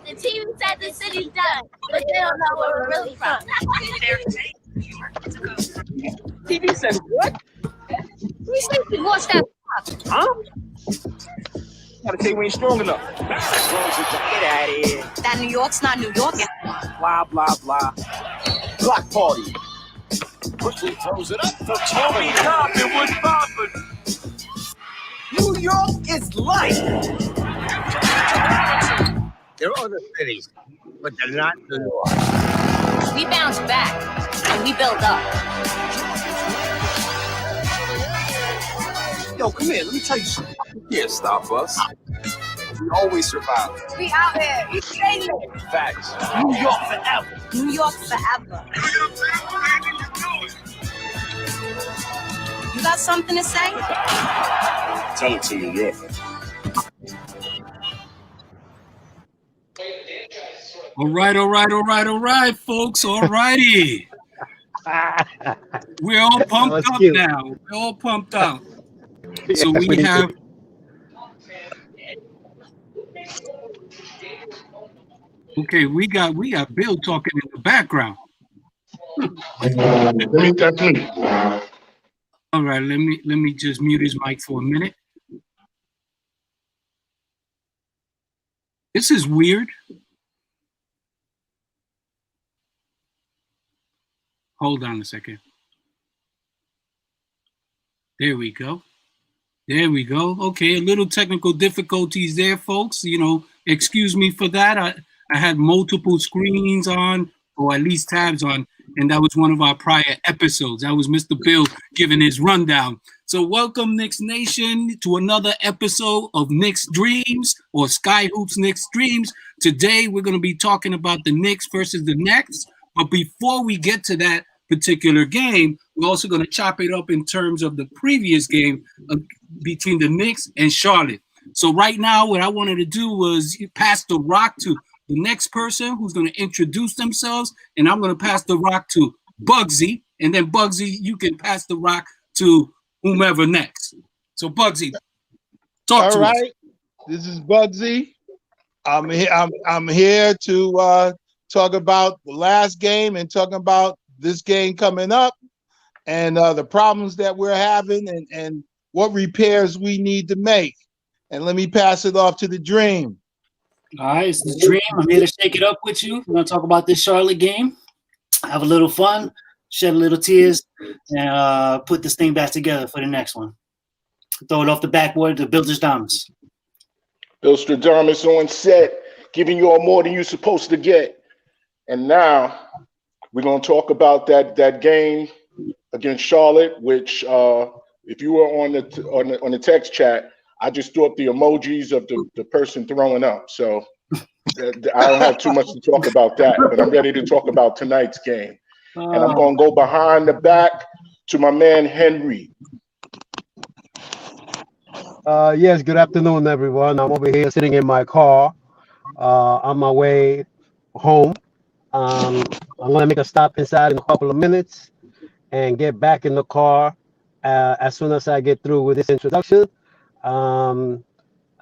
The team said the city's done, but they don't know where we're really from. TV said what? We should watch that. Huh? Gotta say we ain't strong enough. Get out of here. That New York's not New York. Blah, blah, blah. Block party. Quickly throws it up for Tommy Tommy. Compton was popping. New York is life. There are other cities, but they're not New York. We bounce back and we build up. Yo, come here. Let me tell you something. You can't stop us. We always survive. We out here. We crazy. Facts. New York forever. New York forever. You got something to say? Tell it to New York. All right, folks. All righty. We're all pumped up now. We're all pumped up. So we have. Okay, we got Bill talking in the background. All right, let me just mute his mic for a minute. This is weird. Hold on a second. There we go. Okay, a little technical difficulties there, folks. Excuse me for that. I had multiple screens on, or at least tabs on, and that was one of our prior episodes. That was Mr. Bill giving his rundown. So welcome, Knicks Nation, to another episode of Knicks Dreams, or Sky Hoops Knicks Dreams. Today, we're going to be talking about the Knicks versus the Nets. But before we get to that particular game, we're also going to chop it up in terms of the previous game between the Knicks and Charlotte. So right now, what I wanted to do was pass the rock to the next person who's going to introduce themselves, and I'm going to pass the rock to Bugsy, and then Bugsy, you can pass the rock to whomever next. So Bugsy, talk to us. All right, this is Bugsy. I'm here to talk about the last game and talking about this game coming up and the problems that we're having and what repairs we need to make. And let me pass it off to the Dream. All right, it's the Dream. I'm here to shake it up with you. We're going to talk about this Charlotte game, have a little fun, shed a little tears, and put this thing back together for the next one. Throw it off the backboard to Bill Stradamus. Bill Stradamus on set, giving you all more than you're supposed to get. And now we're going to talk about that game against Charlotte, which if you were on the text chat, I just threw up the emojis of the person throwing up. So I don't have too much to talk about that, but I'm ready to talk about tonight's game. And I'm going to go behind the back to my man, Henry. Yes, good afternoon, everyone. I'm over here sitting in my car on my way home. I'm going to make a stop inside in a couple of minutes and get back in the car as soon as I get through with this introduction.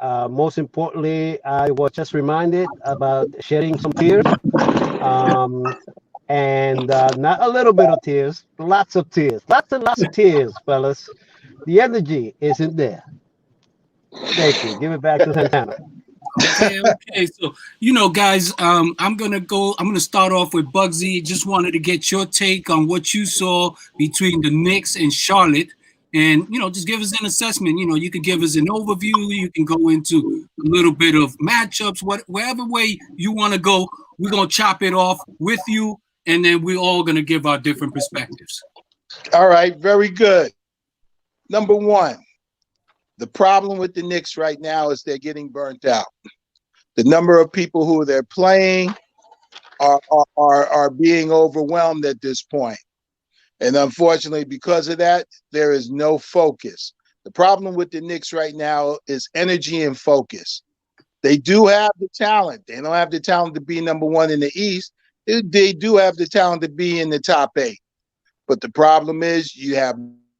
Most importantly, I was just reminded about shedding some tears, and not a little bit of tears, lots of tears, lots and lots of tears, fellas. The energy isn't there. Thank you. Give it back to Santana. Okay. So, guys, I'm gonna start off with Bugsy. Just wanted to get your take on what you saw between the Knicks and Charlotte. And, just give us an assessment. You can give us an overview. You can go into a little bit of matchups, whatever way you want to go. We're going to chop it off with you, and then we're all going to give our different perspectives. All right, very good. Number one, the problem with the Knicks right now is they're getting burnt out. The number of people who they're playing are being overwhelmed at this point. And unfortunately, because of that, there is no focus. The problem with the Knicks right now is energy and focus. They do have the talent. They don't have the talent to be number one in the East. They do have the talent to be in the top 8. But the problem is you have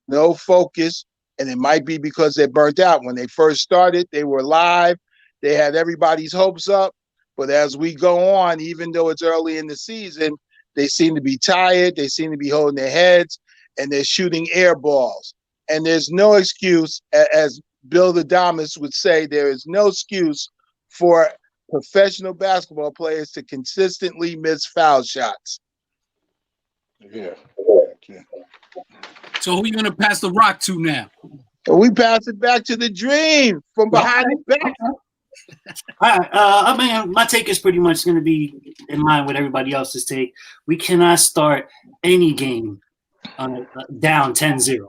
no focus, and it might be because they're burnt out. When they first started, they were live. They had everybody's hopes up, but as we go on, even though it's early in the season, they seem to be tired. They seem to be holding their heads, and they're shooting air balls. And there's no excuse, as Bill Adamas would say, there is no excuse for professional basketball players to consistently miss foul shots. Yeah. So who you gonna pass the rock to now? We pass it back to the Dream from behind the back. All right. I mean, my take is pretty much going to be in line with everybody else's take. We cannot start any game down 10-0.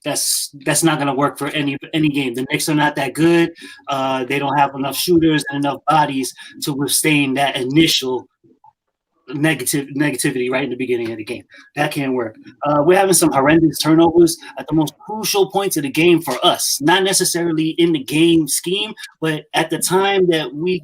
That's not going to work for any game. The Knicks are not that good. They don't have enough shooters and enough bodies to withstand that initial negativity right in the beginning of the game. That can't work. We're having some horrendous turnovers at the most crucial points of the game for us. Not necessarily in the game scheme, but at the time that we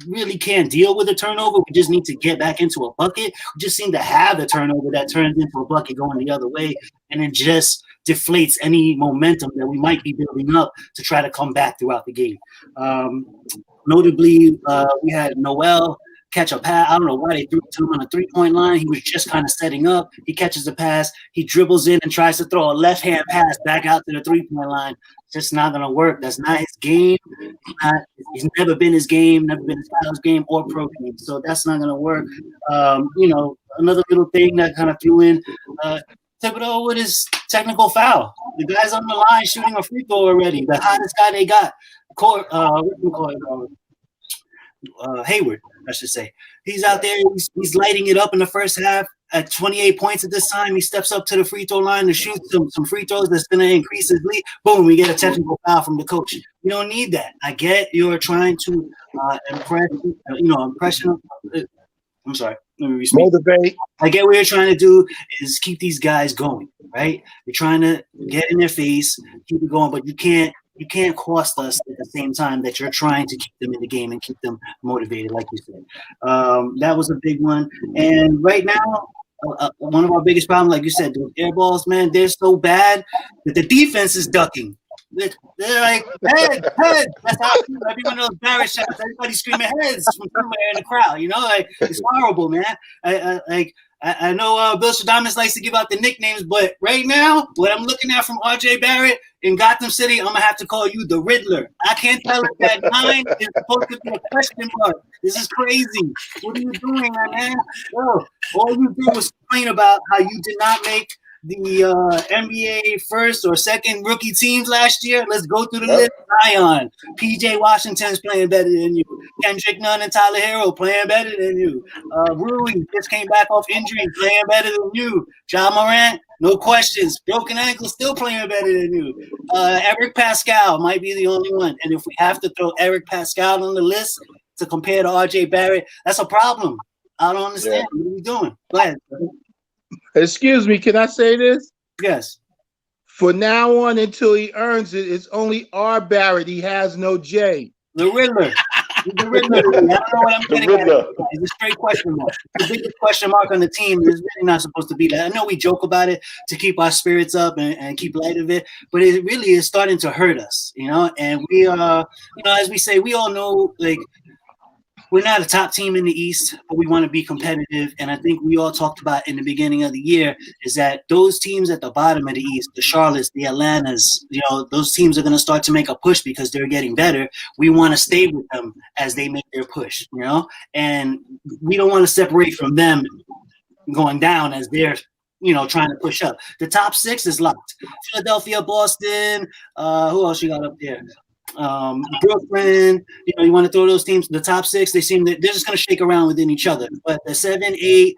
really can't deal with a turnover, we just need to get back into a bucket. We just seem to have a turnover that turns into a bucket going the other way, and it just deflates any momentum that we might be building up to try to come back throughout the game. Notably, we had Noel catch a pass. I don't know why they threw it to him on a three-point line. He was just kind of setting up. He catches the pass. He dribbles in and tries to throw a left-hand pass back out to the three-point line. It's just not going to work. That's not his game. He's never been his game, never been his Kyle's game or pro game. So that's not going to work. Another little thing that kind of threw in, Thibodeau with his technical foul. The guy's on the line shooting a free throw already. The hottest guy they got. What do we call it? Hayward, I should say. He's out there. He's lighting it up in the first half at 28 points at this time. He steps up to the free throw line to shoot some free throws that's going to increase his lead. Boom, we get a technical foul from the coach. You don't need that. I get you're trying to I'm sorry. Let me respeak. Motivate. I get what you're trying to do is keep these guys going, right? You're trying to get in their face, keep it going, but you can't cost us at the same time that you're trying to keep them in the game and keep them motivated, like you said. That was a big one. And right now, one of our biggest problems, like you said, those air balls, man, they're so bad that the defense is ducking. They're like, head. That's how I feel. Every one of those Barrett shots, everybody's screaming heads from somewhere in the crowd. You know, like it's horrible, man. I know Bill Stradamus likes to give out the nicknames, but right now, what I'm looking at from R.J. Barrett in Gotham City, I'm going to have to call you the Riddler. I can't tell if that 9 is supposed to be a question mark. This is crazy. What are you doing, man? Bro, all you do was complain about how you did not make the NBA first or second rookie teams last year. Let's go through the list. Zion, PJ Washington's playing better than you. Kendrick Nunn and Tyler Hero playing better than you. Rui just came back off injury, playing better than you. Ja Morant, no questions. Broken ankle, still playing better than you. Eric Pascal might be the only one. And if we have to throw Eric Pascal on the list to compare to RJ Barrett, that's a problem. I don't understand. Yeah. What are we doing? Go ahead. Excuse me, can I say this? Yes. For now on until he earns it, it's only R. Barrett. He has no J. The Riddler. The Riddler. I don't know what I'm getting at. It's a straight question mark. The biggest question mark on the team is really not supposed to be that. I know we joke about it to keep our spirits up and keep light of it, but it really is starting to hurt us, you know? And we as we say, we all know, like, we're not a top team in the East, but we want to be competitive. And I think we all talked about in the beginning of the year is that those teams at the bottom of the East, the Charlottes, the Atlantas, those teams are going to start to make a push because they're getting better. We want to stay with them as they make their push, and we don't want to separate from them going down as they're, trying to push up. The top 6 is locked. Philadelphia, Boston, who else you got up there? Brooklyn, you want to throw those teams, the top 6, they seem that they're just going to shake around within each other. But the 7, 8,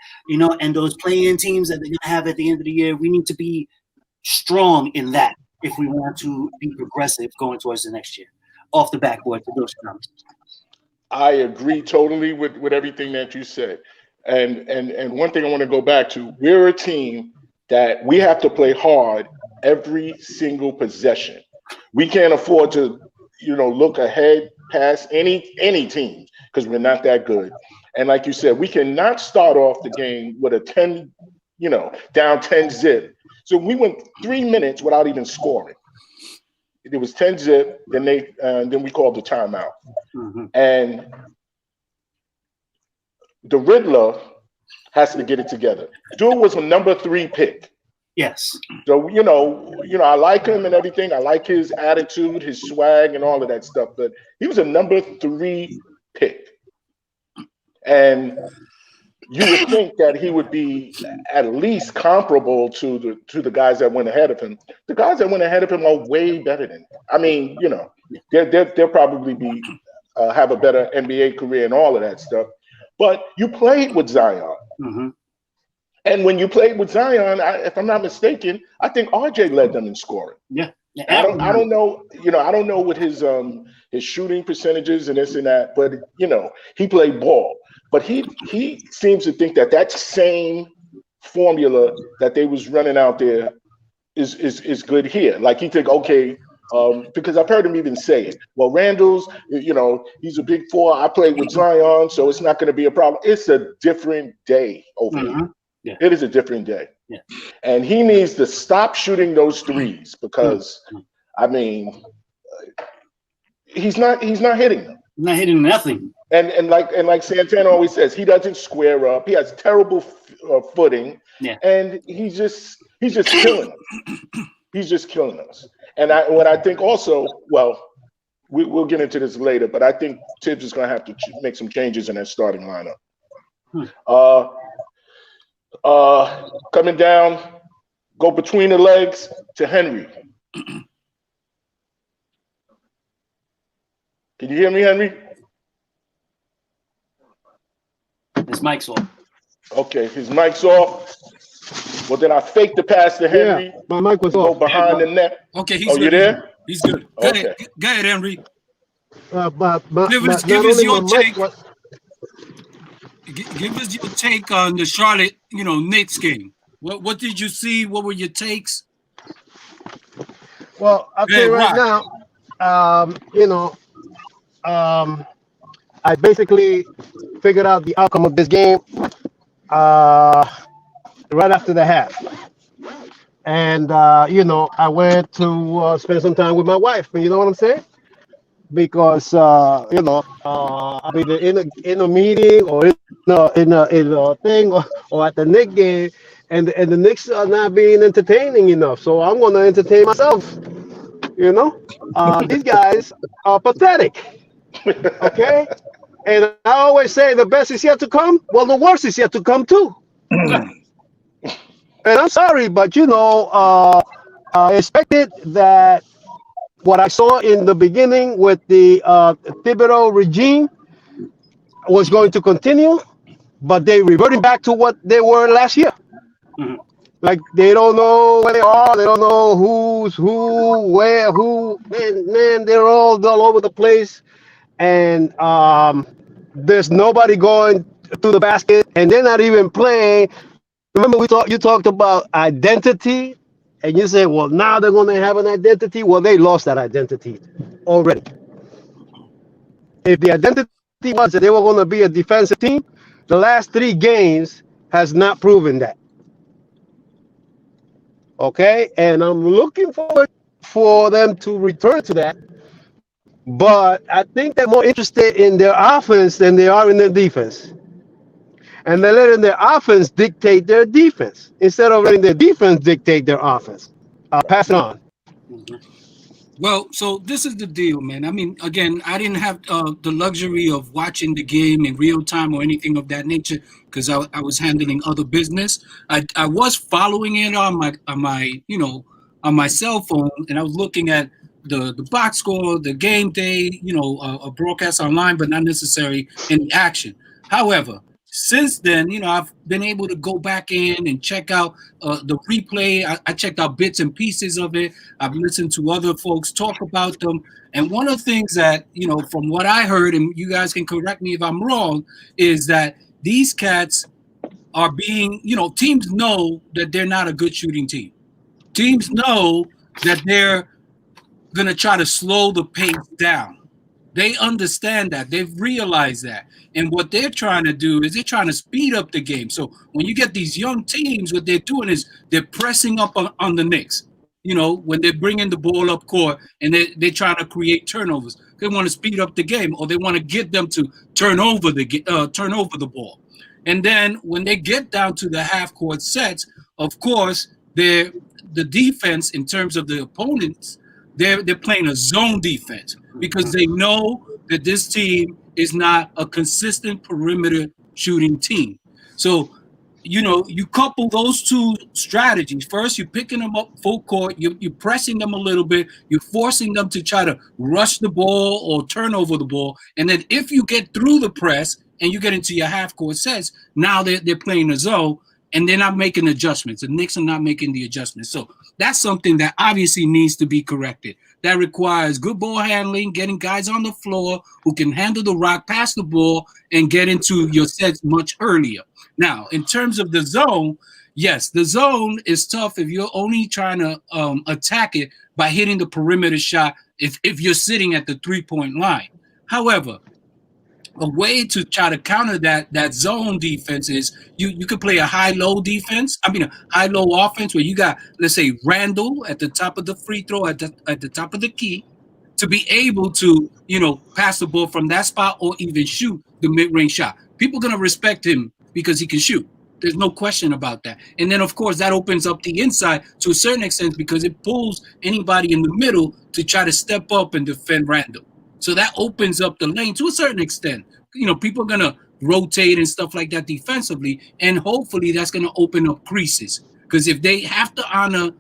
and those play-in teams that they're going to have at the end of the year, we need to be strong in that if we want to be progressive going towards the next year. Off the backboard to those numbers. I agree totally with everything that you said. And one thing I want to go back to, we're a team that we have to play hard every single possession. We can't afford to look ahead past any team because we're not that good. And like you said, we cannot start off the game with a 10, down 10 zip. So we went 3 minutes without even scoring. It was 10-zip. Then we called the timeout, and the Riddler has to get it together. Dude was a number 3 pick. Yes. So I like him and everything. I like his attitude, his swag, and all of that stuff. But he was a number 3 pick, and you would think that he would be at least comparable to the guys that went ahead of him. The guys that went ahead of him are way better than him. I mean, they'll probably be have a better NBA career and all of that stuff. But you played with Zion. And when you played with Zion, if I'm not mistaken, I think RJ led them in scoring. Yeah. I don't know. I don't know what his shooting percentages and this and that, but he played ball. But he seems to think that same formula that they was running out there is good here. Like he think, okay, because I've heard him even say it. Well, Randall's, he's a big 4. I played with Zion, so it's not going to be a problem. It's a different day over here. Yeah. It is a different day. Yeah. And he needs to stop shooting those threes because, I mean, he's not hitting them. Not hitting nothing. And like Santana always says, he doesn't square up. He has terrible footing. Yeah. And he's just killing us. He's just killing us. And what I think also, well, we'll get into this later, but I think Tibbs is going to have to make some changes in that starting lineup. Coming down, go between the legs to Henry. Can you hear me, Henry? His mic's off. Okay, his mic's off. Well, then I faked the pass to Henry. Yeah, my mic was go off. behind the net. Okay, he's good. You there? He's good. Go Okay. ahead. Go ahead, Henry. Give us your take. Give us your take on the Charlotte, Knicks game. What did you see? What were your takes? Well, I'll tell you right now, I basically figured out the outcome of this game right after the half. And, I went to spend some time with my wife. You know what I'm saying? Because, I'll be in a meeting or in a thing or at the Knicks game, and the Knicks are not being entertaining enough. So I'm going to entertain myself. These guys are pathetic. Okay? And I always say the best is yet to come. Well, the worst is yet to come too. And I'm sorry, but I expected that what I saw in the beginning with the Thibodeau regime was going to continue, but they reverted back to what they were last year. Like they don't know where they are, they don't know who's who, where, who. Man, they're all over the place, and there's nobody going to the basket, and they're not even playing. Remember, you talked about identity, and you said, well, now they're going to have an identity. Well, they lost that identity already. If the identity was that they were going to be a defensive team, the last 3 games has not proven that. Okay, and I'm looking forward for them to return to that. But I think they're more interested in their offense than they are in their defense. And they're letting their offense dictate their defense instead of letting their defense dictate their offense. Pass it on. Well, so this is the deal, man. I mean, again, I didn't have the luxury of watching the game in real time or anything of that nature because I was handling other business. I was following it on my cell phone, and I was looking at the box score, the game day, a broadcast online, but not necessarily any action. However, since then, I've been able to go back in and check out the replay. I checked out bits and pieces of it. I've listened to other folks talk about them. And one of the things that, from what I heard, and you guys can correct me if I'm wrong, is that these cats are being, teams know that they're not a good shooting team. Teams know that they're going to try to slow the pace down. They understand that. They've realized that. And what they're trying to do is they're trying to speed up the game. So when you get these young teams, what they're doing is they're pressing up on the Knicks. you know, when they're bringing the ball up court and they're trying to create turnovers. They want to speed up the game, or they want to get them to turn over the ball. And then when they get down to the half court sets, of course, the defense in terms of the opponents, they're playing a zone defense because they know that this team is not a consistent perimeter shooting team. So, you know, you couple those two strategies. First, you're picking them up full court. You're pressing them a little bit. You're forcing them to try to rush the ball or turn over the ball. And then if you get through the press and you get into your half-court sets, now they're playing a zone, and they're not making adjustments. The Knicks are not making the adjustments. So that's something that obviously needs to be corrected. That requires good ball handling, getting guys on the floor who can handle the rock, pass the ball, and get into your sets much earlier. Now, in terms of the zone, yes, the zone is tough if you're only trying to attack it by hitting the perimeter shot if you're sitting at the three-point line. However, a way to try to counter that zone defense is you could play a high-low defense. I mean, a high-low offense where you got, let's say, Randall at the top of the free throw, at the top of the key, to be able to, you know, pass the ball from that spot or even shoot the mid-range shot. People are going to respect him because he can shoot. There's no question about that. And then, of course, that opens up the inside to a certain extent because it pulls anybody in the middle to try to step up and defend Randall. So that opens up the lane to a certain extent. You know, people are going to rotate and stuff like that defensively, and hopefully that's going to open up creases. Because if they have to honor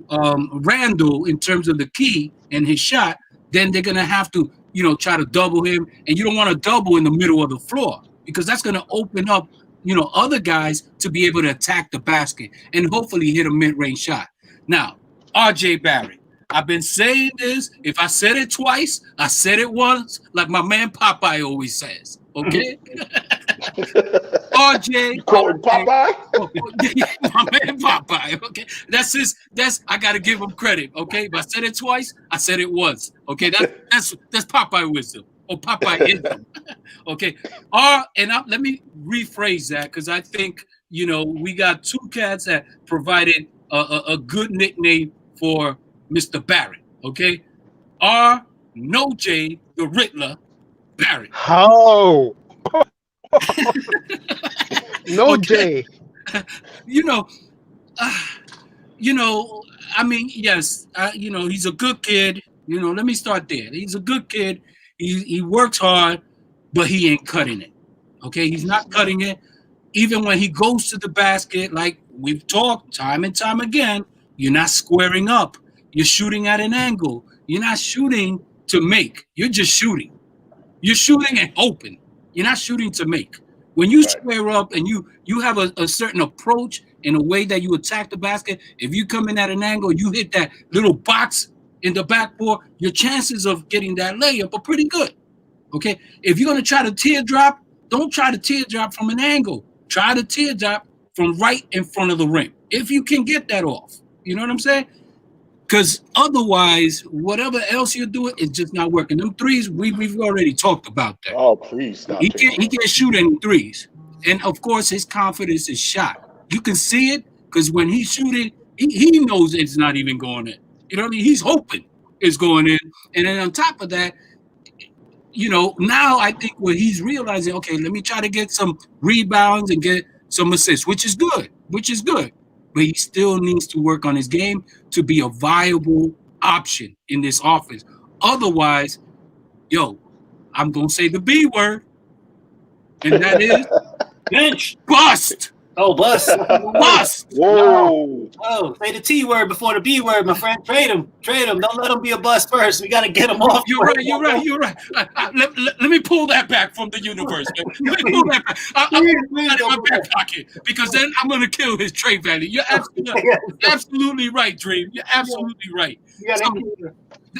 Randall in terms of the key and his shot, then they're going to have to, you know, try to double him. And you don't want to double in the middle of the floor because that's going to open up, you know, other guys to be able to attack the basket and hopefully hit a mid-range shot. Now, R.J. Barrett. I've been saying this. If I said it twice, I said it once, like my man Popeye always says. Okay? RJ. You call him Popeye? My man Popeye. Okay? I gotta give him credit. Okay? If I said it twice, I said it once. Okay, that's Popeye wisdom. Or Popeye-ism. Okay. Let me rephrase that because I think, you know, we got two cats that provided a good nickname for Mr. Barrett, okay? No J, the Riddler, Barrett. How? No J. You know, I mean, yes, you know, he's a good kid. You know, let me start there. He's a good kid. He works hard, but he ain't cutting it, okay? He's not cutting it. Even when he goes to the basket, like we've talked time and time again, you're not squaring up. You're shooting at an angle. You're not shooting to make. You're just shooting. You're shooting and hoping. You're not shooting to make. When you square up and you have a certain approach in a way that you attack the basket, if you come in at an angle, you hit that little box in the backboard, your chances of getting that layup are pretty good. Okay? If you're going to try to teardrop, don't try to teardrop from an angle. Try to teardrop from right in front of the rim. If you can get that off. You know what I'm saying? Because otherwise, whatever else you're doing is just not working. Them threes, we've already talked about that. Oh, please. He can't shoot any threes. And, of course, his confidence is shot. You can see it because when he's shooting, he knows it's not even going in. You know what I mean? He's hoping it's going in. And then on top of that, you know, now I think what he's realizing, okay, let me try to get some rebounds and get some assists, which is good. But he still needs to work on his game to be a viable option in this offense. Otherwise, I'm going to say the B word, and that is bench bust. Oh, bust. Bust. Whoa. Oh, say the T word before the B word, my friend. Trade him. Don't let him be a bust first. We got to get him off. You're right. Let me pull that back from the universe. Let me pull that back. I'll put that in my back pocket because then I'm going to kill his trade value. You're absolutely right, Dream. You're absolutely right. So,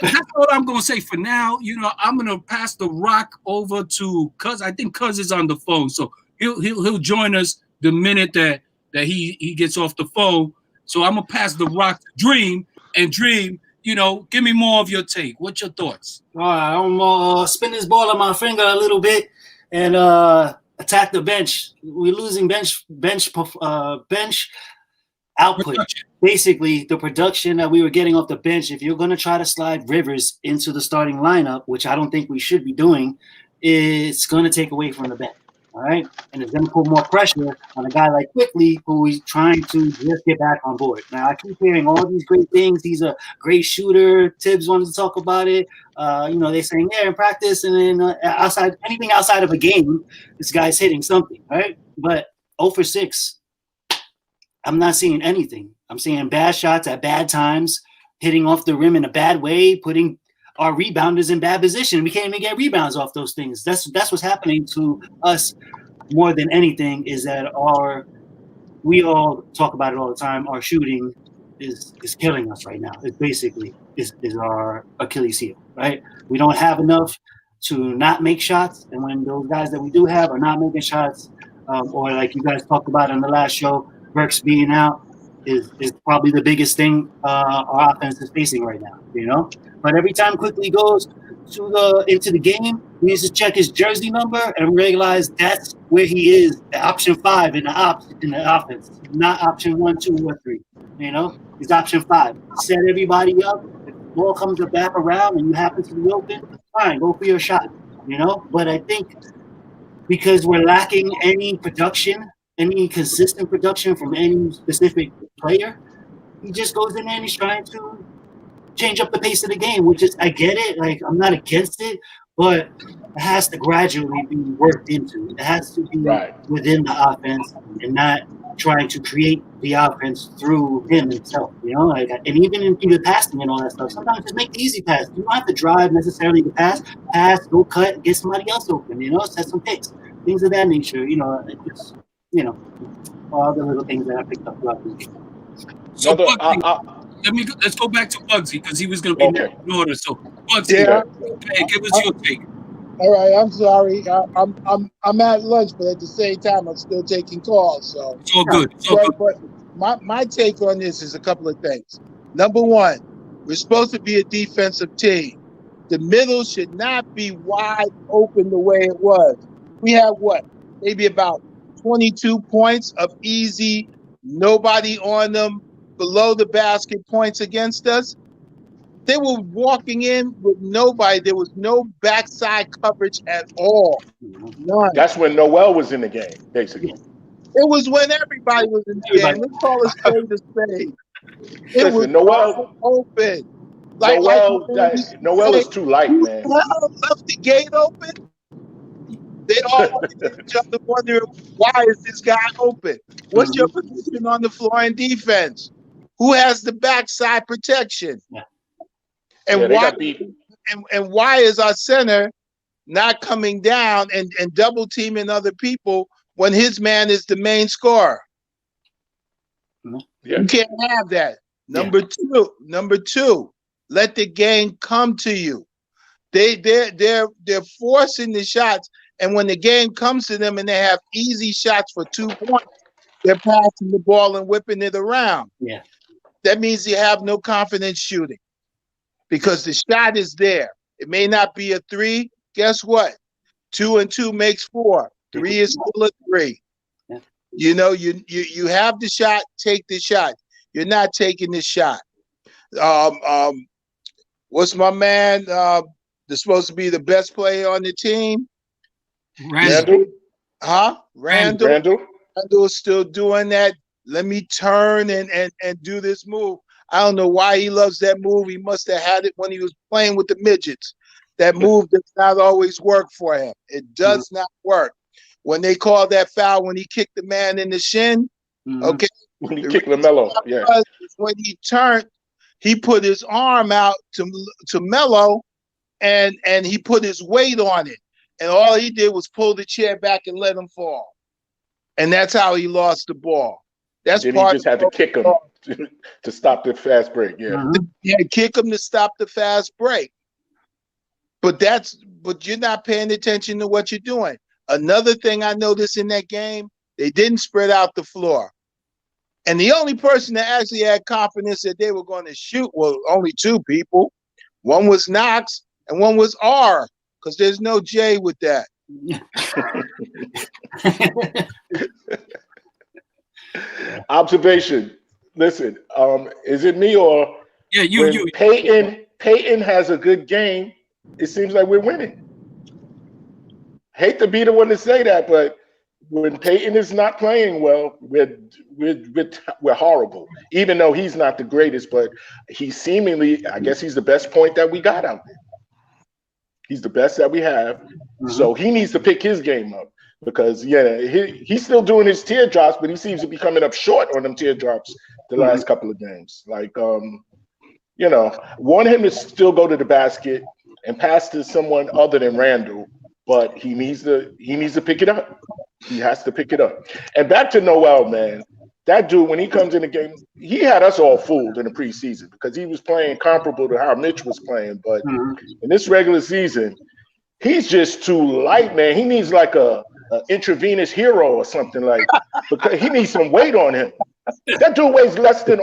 that's what I'm going to say for now. You know, I'm going to pass the rock over to Cuz. I think Cuz is on the phone, so he'll join us the minute that he gets off the phone. So I'm going to pass the rock to Dream. And Dream, you know, give me more of your take. What's your thoughts? All right, I'm going to spin this ball on my finger a little bit and attack the bench. We're losing bench output. Basically, the production that we were getting off the bench, if you're going to try to slide Rivers into the starting lineup, which I don't think we should be doing, it's going to take away from the bench. All right. And it's going to put more pressure on a guy like Quickly, who is trying to just get back on board. Now, I keep hearing all these great things. He's a great shooter. Tibbs wanted to talk about it. They're saying, yeah, in practice and then anything outside of a game, this guy's hitting something. Right. But 0 for 6, I'm not seeing anything. I'm seeing bad shots at bad times, hitting off the rim in a bad way, putting our rebounders in bad position. We can't even get rebounds off those things. That's what's happening to us more than anything, is that we all talk about it all the time. Our shooting is killing us right now. It basically is our Achilles heel, right? We don't have enough to not make shots. And when those guys that we do have are not making shots, or like you guys talked about in the last show, Burks being out is probably the biggest thing our offense is facing right now, you know? But every time Quickly goes into the game, he needs to check his jersey number and realize that's where he is, the option 5 in the offense, not option 1, 2, or 3. You know, he's option 5. Set everybody up. If the ball comes back around and you happen to be open, fine, go for your shot. You know, but I think because we're lacking any production, any consistent production from any specific player, he just goes in there and he's trying to change up the pace of the game, which is, I get it. Like, I'm not against it, but it has to gradually be worked into. It has to be within the offense and not trying to create the offense through him himself, you know? Like, and even in the passing and all that stuff, sometimes just make the easy pass. You don't have to drive necessarily to pass, go cut, get somebody else open, you know, set some picks, things of that nature, you know, just, you know, all the little things that I picked up throughout the game. So, let's go back to Bugsy, because he was going to be next in order. So, Bugsy, hey, give us your take. All right, I'm sorry. I'm at lunch, but at the same time, I'm still taking calls. So it's all good. It's all good. But my take on this is a couple of things. Number one, we're supposed to be a defensive team. The middle should not be wide open the way it was. We have maybe about 22 points of easy, nobody on them, below the basket points against us. They were walking in with nobody. There was no backside coverage at all. None. That's when Noel was in the game, basically. It was when everybody was in the game. Let's call a spade a spade. It was Noel open. Noel is too light, man. Left the gate open. They all looked at each other wondering, why is this guy open? What's your position on the floor in defense? Who has the backside protection? Yeah. And why is our center not coming down and double teaming other people when his man is the main scorer? Yeah. You can't have that. Number two, let the game come to you. They're forcing the shots, and when the game comes to them and they have easy shots for 2 points, they're passing the ball and whipping it around. Yeah. That means you have no confidence shooting because the shot is there. It may not be a 3. Guess what? 2 and 2 makes 4. 3 is still a 3. Yeah. You know, you have the shot, take the shot. You're not taking the shot. What's my man? They're supposed to be the best player on the team. Randall. Randall's still doing that. Let me turn and do this move. I don't know why he loves that move. He must have had it when he was playing with the midgets. That move does not always work for him. It does not work. When they called that foul, when he kicked the man in the shin, okay. When he kicked LaMelo, when he turned, he put his arm out to Melo, and he put his weight on it. And all he did was pull the chair back and let him fall. And that's how he lost the ball. That's then he just had to kick him to stop the fast break. Yeah. Yeah, kick him to stop the fast break. But you're not paying attention to what you're doing. Another thing I noticed in that game, they didn't spread out the floor. And the only person that actually had confidence that they were going to shoot was only 2 people. One was Knox and one was R, because there's no J with that. Observation. Listen, is it me or Yeah, when you. Peyton has a good game, it seems like we're winning. Hate to be the one to say that, but when Peyton is not playing well, we're horrible. Even though he's not the greatest, but he's seemingly, I guess he's the best point that we got out there. He's the best that we have. So he needs to pick his game up because he's still doing his teardrops, but he seems to be coming up short on them teardrops the last couple of games. Like want him to still go to the basket and pass to someone other than Randall, but he needs to pick it up. He has to pick it up. And back to Noel, man. That dude, when he comes in the game, he had us all fooled in the preseason because he was playing comparable to how Mitch was playing. But in this regular season, he's just too light, man. He needs like a intravenous hero or something like because he needs some weight on him. That dude weighs less than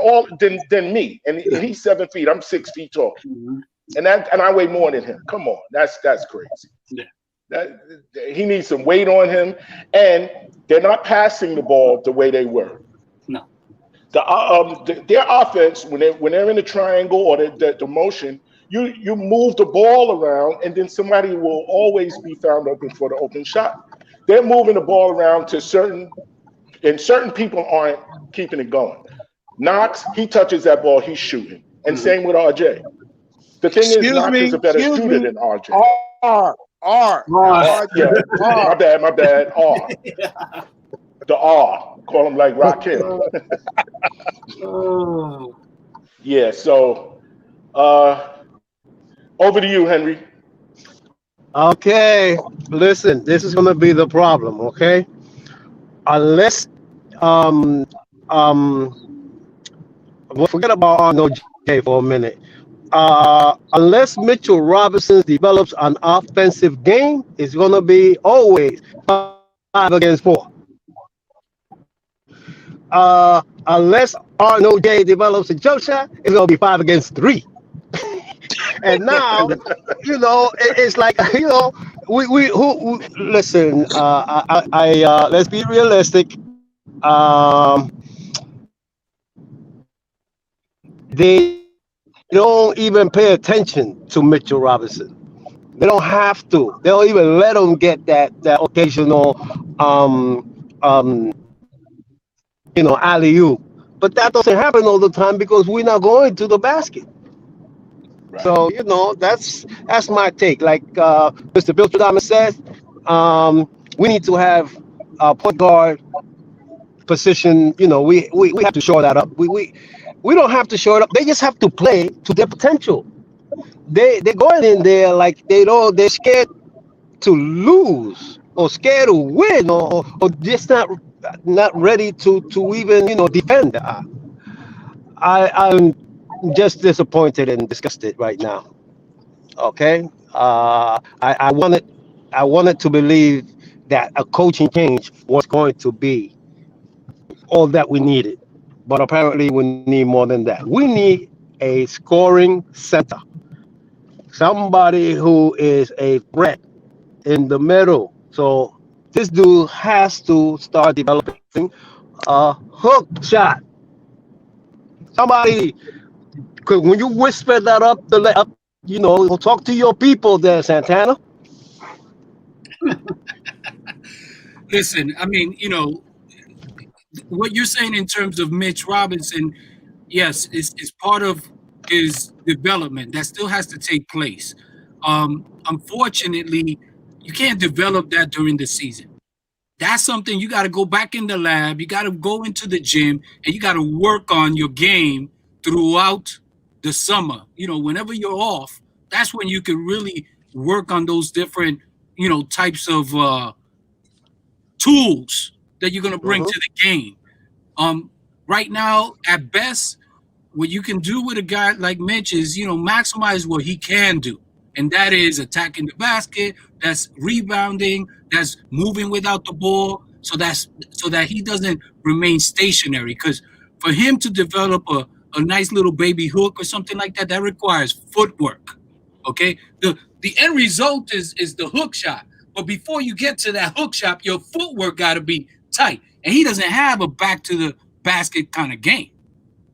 me, and he's 7 feet. I'm 6 feet tall, and I weigh more than him. Come on, that's crazy. Yeah. He needs some weight on him, and they're not passing the ball the way they were. No. Their offense when they're in the triangle or the motion, you move the ball around, and then somebody will always be found open for the open shot. They're moving the ball around to certain people aren't keeping it going. Knox, he touches that ball, he's shooting, and same with RJ. The thing is, Knox is a better shooter than RJ. R. Yeah, my bad. R. The R. Call him like Rakim. Yeah, so over to you, Henry. Okay, listen, this is gonna be the problem, okay? Unless well, forget about Arnold J for a minute. Unless Mitchell Robinson develops an offensive game, it's gonna be always 5 against 4. Unless Arnold J develops a jump shot, it's gonna be 5 against 3. And now, it's like we listen. Let's be realistic. They don't even pay attention to Mitchell Robinson. They don't have to. They don't even let him get that occasional alley oop. But that doesn't happen all the time because we're not going to the basket. Right. So that's my take. Like Mr. Bill Thomas says, we need to have a point guard position. We have to shore that up. We don't have to shore it up. They just have to play to their potential. They're going in there like they're scared to lose or scared to win or just not ready to even defend. I'm just disappointed and disgusted right now. Okay, I wanted to believe that a coaching change was going to be all that we needed, but apparently we need more than that. We need a scoring center, somebody who is a threat in the middle. So this dude has to start developing a hook shot. Somebody, when you whisper that up, talk to your people there, Santana. Listen, I mean, what you're saying in terms of Mitch Robinson, yes, is part of his development. That still has to take place. Unfortunately, you can't develop that during the season. That's something you got to go back in the lab. You got to go into the gym and you got to work on your game throughout the summer. Whenever you're off, that's when you can really work on those different, types of tools that you're going to bring to the game. Right now, at best, what you can do with a guy like Mitch is, maximize what he can do. And that is attacking the basket, that's rebounding, that's moving without the ball, so that he doesn't remain stationary. Because for him to develop a nice little baby hook or something like that, that requires footwork. Okay? The end result is the hook shot. But before you get to that hook shot, your footwork got to be tight. And he doesn't have a back to the basket kind of game.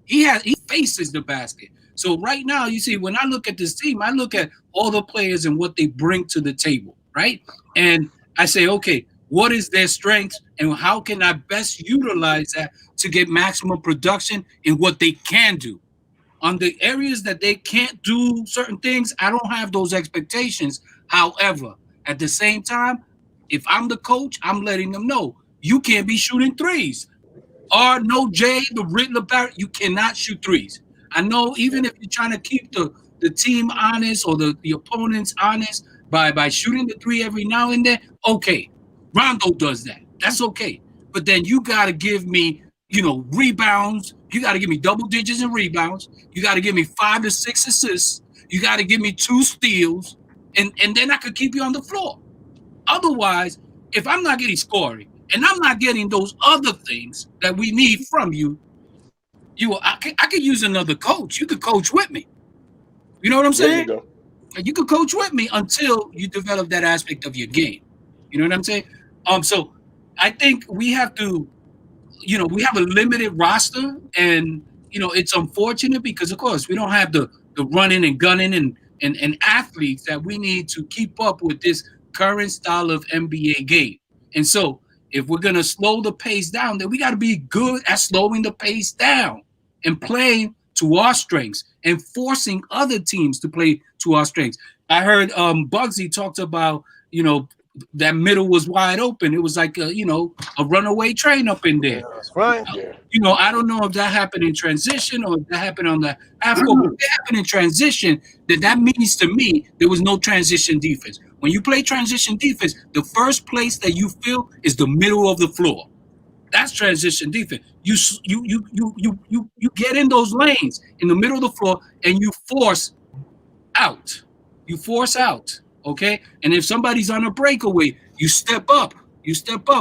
He faces the basket. So right now, you see, when I look at this team, I look at all the players and what they bring to the table, right? And I say, okay, what is their strengths and how can I best utilize that to get maximum production in what they can do? On the areas that they can't do certain things, I don't have those expectations. However, at the same time, if I'm the coach, I'm letting them know you can't be shooting threes. Or no Jay, the Riddler Barrett, you cannot shoot threes. I know even if you're trying to keep the team honest or the opponents honest by shooting the three every now and then, okay. Rondo does that. That's okay. But then you got to give me, rebounds. You got to give me double digits in rebounds. You got to give me 5 to 6 assists. You got to give me 2 steals. And then I could keep you on the floor. Otherwise, if I'm not getting scoring and I'm not getting those other things that we need from you, I could use another coach. You could coach with me. You know what I'm saying? There you go. You could coach with me until you develop that aspect of your game. You know what I'm saying? So I think we have to, we have a limited roster, and it's unfortunate because of course we don't have the running and gunning and athletes that we need to keep up with this current style of NBA game. And so if we're gonna slow the pace down, then we got to be good at slowing the pace down and playing to our strengths and forcing other teams to play to our strengths. I heard Bugsy talked about, that middle was wide open. It was like a runaway train up in there. That's right. I don't know if that happened in transition or if that happened on the half court. But if it happened in transition, then that means to me there was no transition defense. When you play transition defense, the first place that you feel is the middle of the floor. That's transition defense. You get in those lanes in the middle of the floor and you force out. You force out. Okay, and if somebody's on a breakaway, you step up.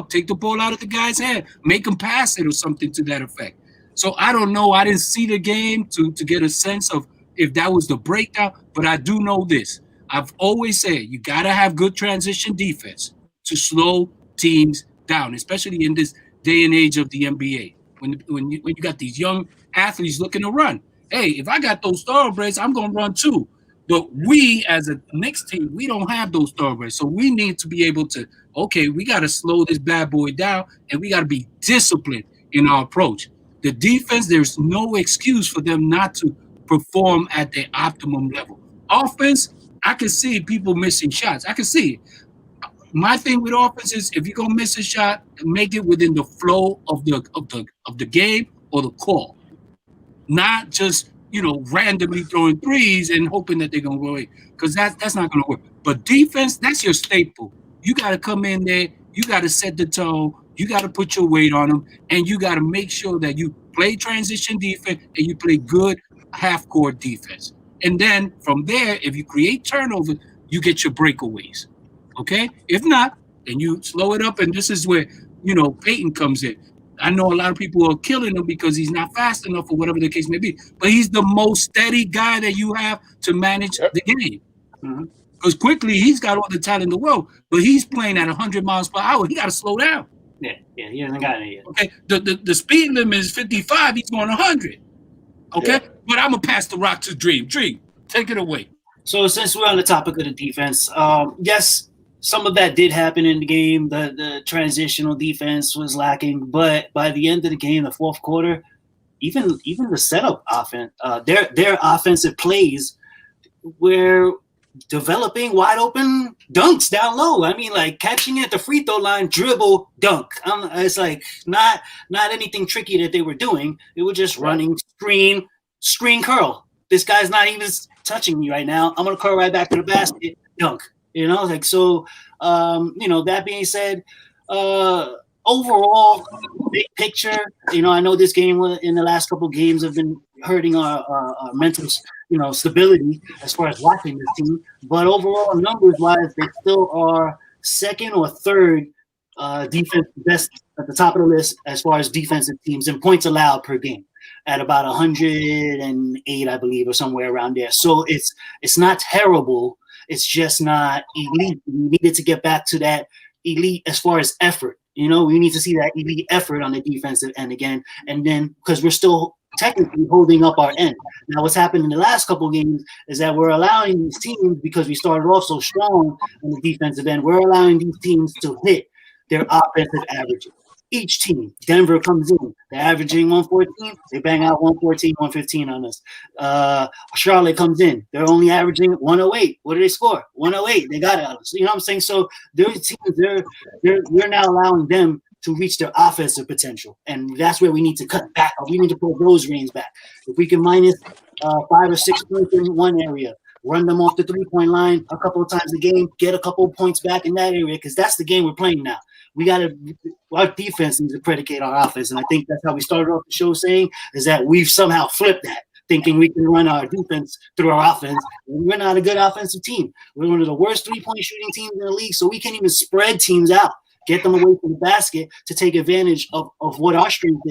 Take the ball out of the guy's hand, make him pass it or something to that effect. So I don't know. I didn't see the game to get a sense of if that was the breakdown, but I do know this. I've always said you got to have good transition defense to slow teams down, especially in this day and age of the NBA. When you got these young athletes looking to run, hey, if I got those thoroughbreds, I'm gonna run too. But we, as a Knicks team, we don't have those thoroughbreds. So we need to be able to, okay, we got to slow this bad boy down, and we got to be disciplined in our approach. The defense, there's no excuse for them not to perform at their optimum level. Offense, I can see people missing shots. I can see it. My thing with offense is if you're going to miss a shot, make it within the flow of the game or the call. Not just randomly throwing threes and hoping that they're going to go away, because that's not going to work. But defense, that's your staple. You got to come in there. You got to set the tone. You got to put your weight on them, and you got to make sure that you play transition defense and you play good half-court defense. And then from there, if you create turnover, you get your breakaways. Okay? If not, then you slow it up, and this is where, Peyton comes in. I know a lot of people are killing him because he's not fast enough or whatever the case may be. But he's the most steady guy that you have to manage the game. Because quickly, he's got all the talent in the world, but he's playing at 100 miles per hour. He got to slow down. Yeah, he hasn't got it yet. Okay, the speed limit is 55. He's going 100. Okay, Yeah. but I'm going to pass the rock to Dream. Dream, take it away. So since we're on the topic of the defense, yes, some of that did happen in the game. The transitional defense was lacking, but by the end of the game, the fourth quarter, even the setup offense, their offensive plays were developing wide open dunks down low. I mean, like catching at the free throw line, dribble, dunk. It's like not anything tricky that they were doing. They were just running screen curl. This guy's not even touching me right now. I'm gonna curl right back to the basket, dunk. So, that being said, overall, big picture, I know this game in the last couple of games have been hurting our mental, stability as far as watching this team. But overall, numbers-wise, they still are second or third defense best at the top of the list as far as defensive teams and points allowed per game at about 108, I believe, or somewhere around there. So it's not terrible. It's just not elite. We needed to get back to that elite as far as effort. We need to see that elite effort on the defensive end again. And then because we're still technically holding up our end. Now, what's happened in the last couple of games is that we're allowing these teams, because we started off so strong on the defensive end, we're allowing these teams to hit their offensive averages. Each team, Denver comes in, they're averaging 114, they bang out 114, 115 on us. Charlotte comes in, they're only averaging 108. What do they score? 108. They got it on us. You know what I'm saying? So those teams, we're now allowing them to reach their offensive potential, and that's where we need to cut back. We need to pull those reins back. If we can minus 5 or 6 points in one area, run them off the 3-point line a couple of times a game, get a couple of points back in that area, because that's the game we're playing now. Our defense needs to predicate our offense, and I think that's how we started off the show saying, is that we've somehow flipped that, thinking we can run our defense through our offense. We're not a good offensive team. We're one of the worst 3-point shooting teams in the league, so we can't even spread teams out, get them away from the basket to take advantage of what our strength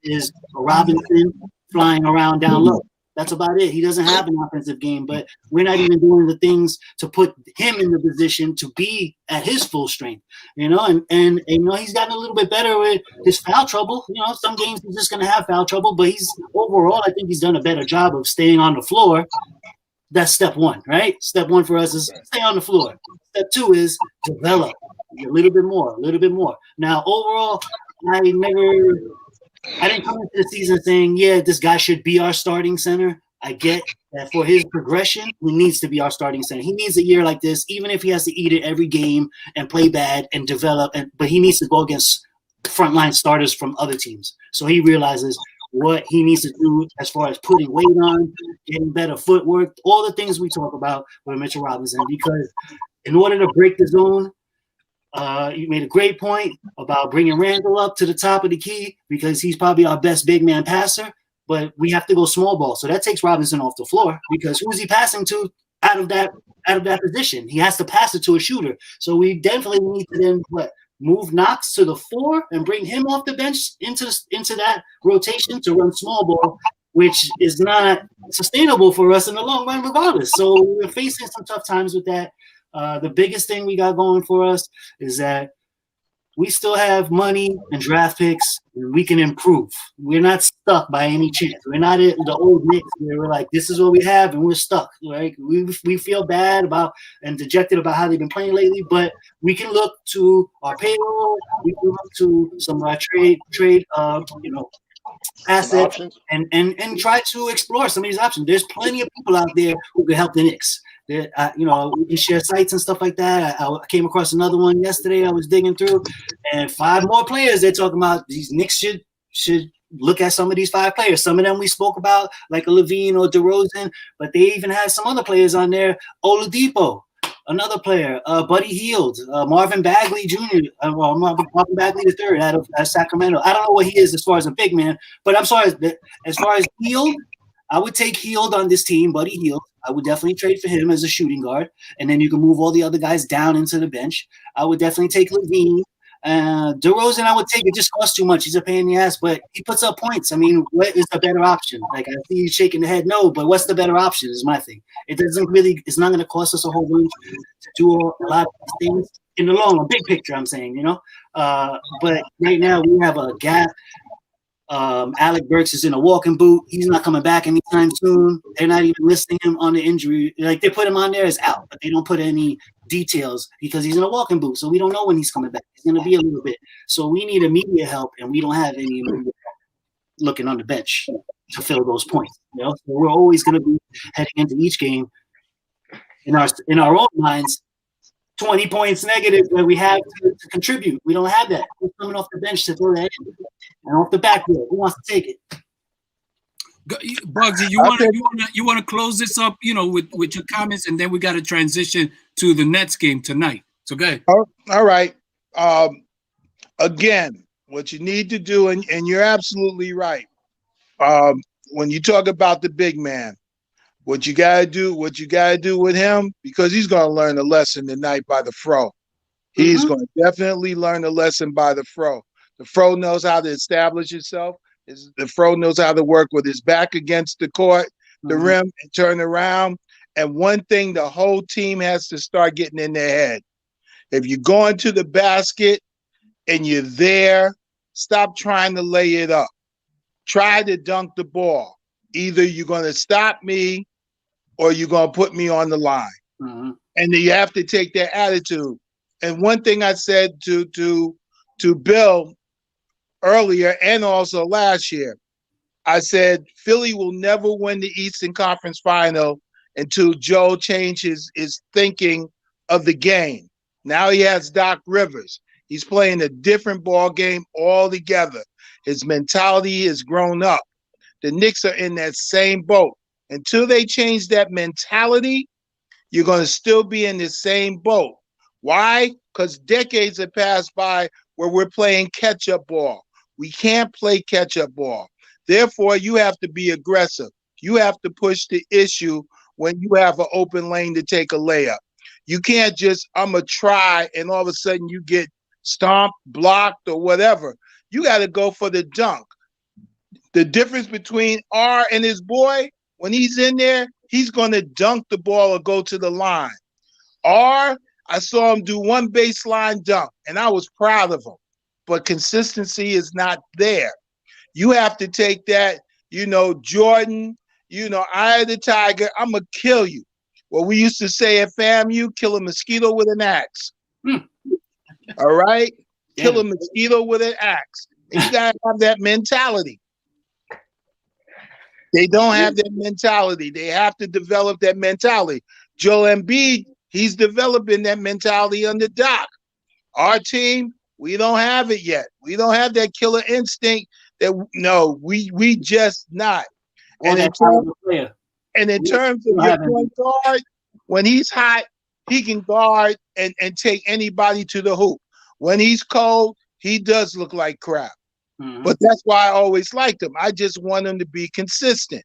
is Robinson flying around down low. That's about it. He doesn't have an offensive game, but we're not even doing the things to put him in the position to be at his full strength, and he's gotten a little bit better with his foul trouble. Some games he's just going to have foul trouble, but overall, I think he's done a better job of staying on the floor. That's step one, right? Step one for us is stay on the floor. Step two is develop a little bit more. Now, overall, I didn't come into the season saying, yeah, this guy should be our starting center. I get that for his progression, he needs to be our starting center. He needs a year like this, even if he has to eat it every game and play bad and develop. But he needs to go against frontline starters from other teams. So he realizes what he needs to do as far as putting weight on, getting better footwork, all the things we talk about with Mitchell Robinson. Because in order to break the zone, you made a great point about bringing Randall up to the top of the key, because he's probably our best big man passer, but we have to go small ball. So that takes Robinson off the floor, because who's he passing to out of that position? He has to pass it to a shooter. So we definitely need to then move Knox to the 4 and bring him off the bench into that rotation to run small ball, which is not sustainable for us in the long run regardless. So we're facing some tough times with that. The biggest thing we got going for us is that we still have money and draft picks, and we can improve. We're not stuck by any chance. We're not in the old Knicks where we're like, this is what we have, and we're stuck. Right? We feel bad about and dejected about how they've been playing lately, but we can look to our payroll. We can look to some of our trade assets and try to explore some of these options. There's plenty of people out there who could help the Knicks. We can share sites and stuff like that. I came across another one yesterday. I was digging through, and 5 more players they're talking about. These Knicks should look at some of these 5 players. Some of them we spoke about, like a Levine or DeRozan, but they even had some other players on there. Oladipo, another player, Buddy Hield, Marvin Bagley Jr., Marvin Bagley III out of Sacramento. I don't know what he is as far as a big man, but I'm sorry, as far as Hield, I would take Hield on this team, Buddy Hield. I would definitely trade for him as a shooting guard, and then you can move all the other guys down into the bench. I would definitely take Levine. DeRozan, I would take. It just costs too much. He's a pain in the ass, but he puts up points. I mean, what is the better option? Like, I see you shaking the head no, but what's the better option is my thing. It's not going to cost us a whole bunch to do a lot of things in the big picture, I'm saying, but right now we have a gap. Alec Burks is in a walking boot. He's not coming back anytime soon. They're not even listing him on the injury. Like, they put him on there as out, but they don't put any details because he's in a walking boot. So we don't know when he's coming back. He's going to be a little bit. So we need immediate help, and we don't have any immediate help looking on the bench to fill those points. So we're always going to be heading into each game in our own minds 20 points negative that we have to contribute. We don't have that. We're coming off the bench to throw that in. And off the backboard, who wants to take it? Bugsy, you want to close this up, with your comments, and then we got to transition to the Nets game tonight. So go ahead. All right. Again, what you need to do, and you're absolutely right. When you talk about the big man, what you gotta do with him, because he's gonna learn a lesson tonight by the fro. He's gonna definitely learn a lesson by the fro. The fro knows how to establish himself. The fro knows how to work with his back against the court, the rim, and turn around. And one thing the whole team has to start getting in their head. If you're going to the basket and you're there, stop trying to lay it up. try to dunk the ball. Either you're going to stop me or you're going to put me on the line. Mm-hmm. And you have to take that attitude. And one thing I said to Bill earlier and also last year, I said Philly will never win the Eastern Conference Final until Joe changes his thinking of the game. Now he has Doc Rivers. He's playing a different ball game altogether. His mentality has grown up. The Knicks are in that same boat. Until they change that mentality, you're going to still be in the same boat. Why? Because decades have passed by where we're playing catch-up ball. We can't play catch-up ball. Therefore, you have to be aggressive. You have to push the issue when you have an open lane to take a layup. You can't just, I'm going to try, and all of a sudden you get stomped, blocked, or whatever. You got to go for the dunk. The difference between R and his boy, when he's in there, he's going to dunk the ball or go to the line. R, I saw him do one baseline dunk, and I was proud of him. But consistency is not there. You have to take that, Jordan, eye of the tiger, I'm going to kill you. Well, we used to say at FAMU, kill a mosquito with an axe. All right? Kill a mosquito with an axe. And you got to have that mentality. They don't have that mentality. They have to develop that mentality. Joel Embiid, he's developing that mentality under Doc. Our team, we don't have it yet. We don't have that killer instinct. We just not. And in terms of your point guard, when he's hot, he can guard and take anybody to the hoop. When he's cold, he does look like crap. Mm-hmm. But that's why I always liked him. I just want him to be consistent.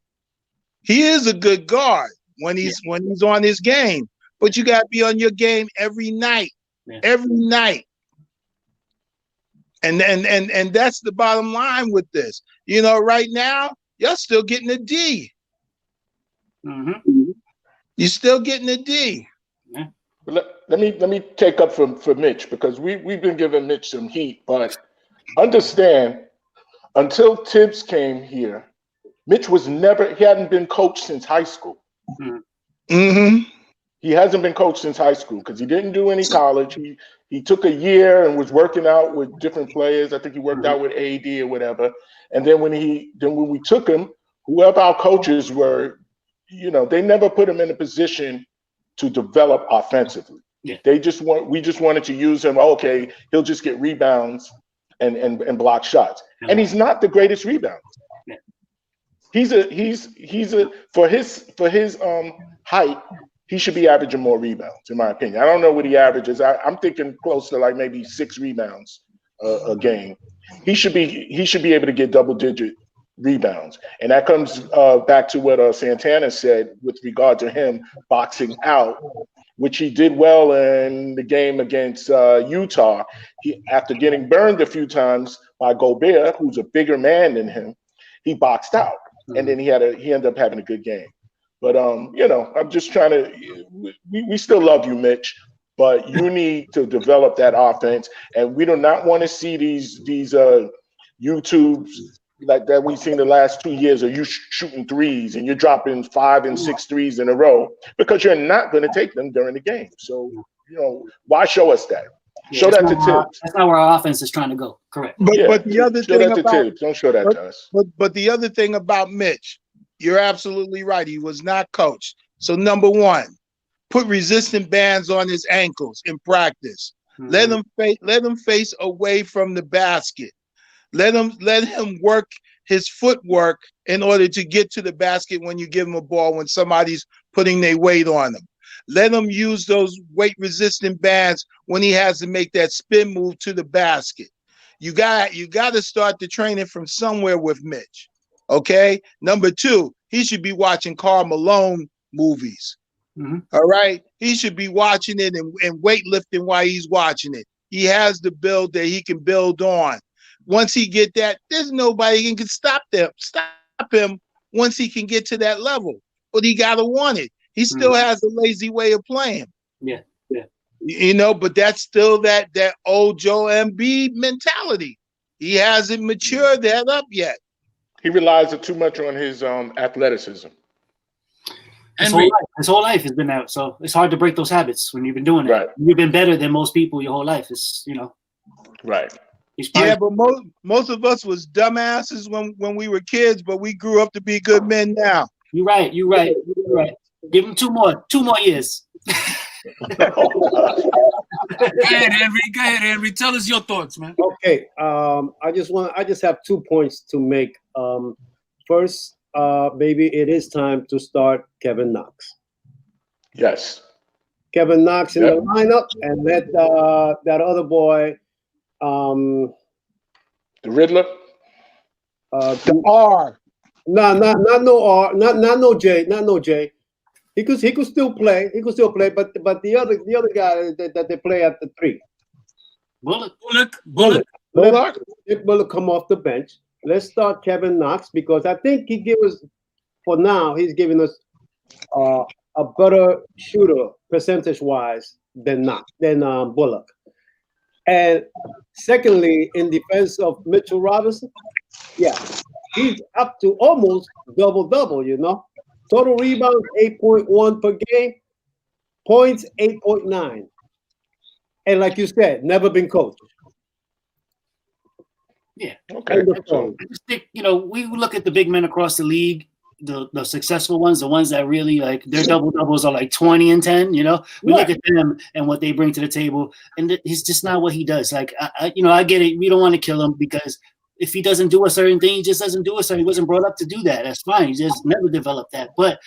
He is a good guard when he's on his game, but you got to be on your game every night, every night. And that's the bottom line with this. Right now, you're still getting a D. Mm-hmm. You're still getting a D. Yeah. Let me take up for Mitch, because we've been giving Mitch some heat, but understand, until Tibbs came here, Mitch he hadn't been coached since high school. Mm-hmm. He hasn't been coached since high school because he didn't do any college. He took a year and was working out with different players. I think he worked out with AD or whatever. And then when we took him, whoever our coaches were, they never put him in a position to develop offensively. Yeah. We just wanted to use him. Okay, he'll just get rebounds and block shots. Yeah. And he's not the greatest rebounder. Yeah. He's for his height, he should be averaging more rebounds, in my opinion. I don't know what he averages. I'm thinking close to like maybe 6 rebounds a game. He should be able to get double-digit rebounds, and that comes back to what Santana said with regard to him boxing out, which he did well in the game against Utah. After getting burned a few times by Gobert, who's a bigger man than him, he boxed out, and then he ended up having a good game. But I'm just trying to. We still love you, Mitch, but you need to develop that offense, and we do not want to see these YouTubes like that we've seen the last 2 years of you shooting threes and you're dropping 5 and 6 threes in a row, because you're not going to take them during the game. So why show us that? Show that to Tibbs. That's not where our offense is trying to go. Correct. But the other show thing that to Tibbs. Don't show that to us. But the other thing about Mitch, you're absolutely right. He was not coached. So number one, put resistant bands on his ankles in practice. Mm-hmm. Let him face away from the basket. Let him work his footwork in order to get to the basket when you give him a ball, when somebody's putting their weight on him. Let him use those weight-resistant bands when he has to make that spin move to the basket. You got to start the training from somewhere with Mitch. Okay? Number two, he should be watching Karl Malone movies. Mm-hmm. All right? He should be watching it and weightlifting while he's watching it. He has the build that he can build on. Once he get that, there's nobody can stop him once he can get to that level. But he got to want it. He still has a lazy way of playing. Yeah. But that's still that old Joel Embiid mentality. He hasn't matured that up yet. He relies too much on his athleticism. His whole life has been that. So it's hard to break those habits when you've been doing it. Right. You've been better than most people your whole life. It's Right. Yeah, but most of us was dumbasses when we were kids, but we grew up to be good men now. You're right. Give him two more years. Go ahead, Henry. Tell us your thoughts, man. Okay. I just have 2 points to make. First, maybe it is time to start Kevin Knox. Yes. Kevin Knox in the lineup, and let that other boy, the Riddler. The R. not no R, not no J. He could still play. But the other guy that they play at the 3. Bullock. Bullock come off the bench. Let's start Kevin Knox because I think he's giving us a better shooter percentage-wise than Bullock. And secondly, in defense of Mitchell Robinson, he's up to almost double-double, Total rebounds, 8.1 per game. Points, 8.9. And like you said, never been coached. Yeah. Okay. I just think, we look at the big men across the league, the successful ones, the ones that really like their double doubles are like 20 and 10. We look at them and what they bring to the table, and it's just not what he does. Like, I get it. We don't want to kill him because if he doesn't do a certain thing, he just doesn't do it. So he wasn't brought up to do that. That's fine. He just never developed that. But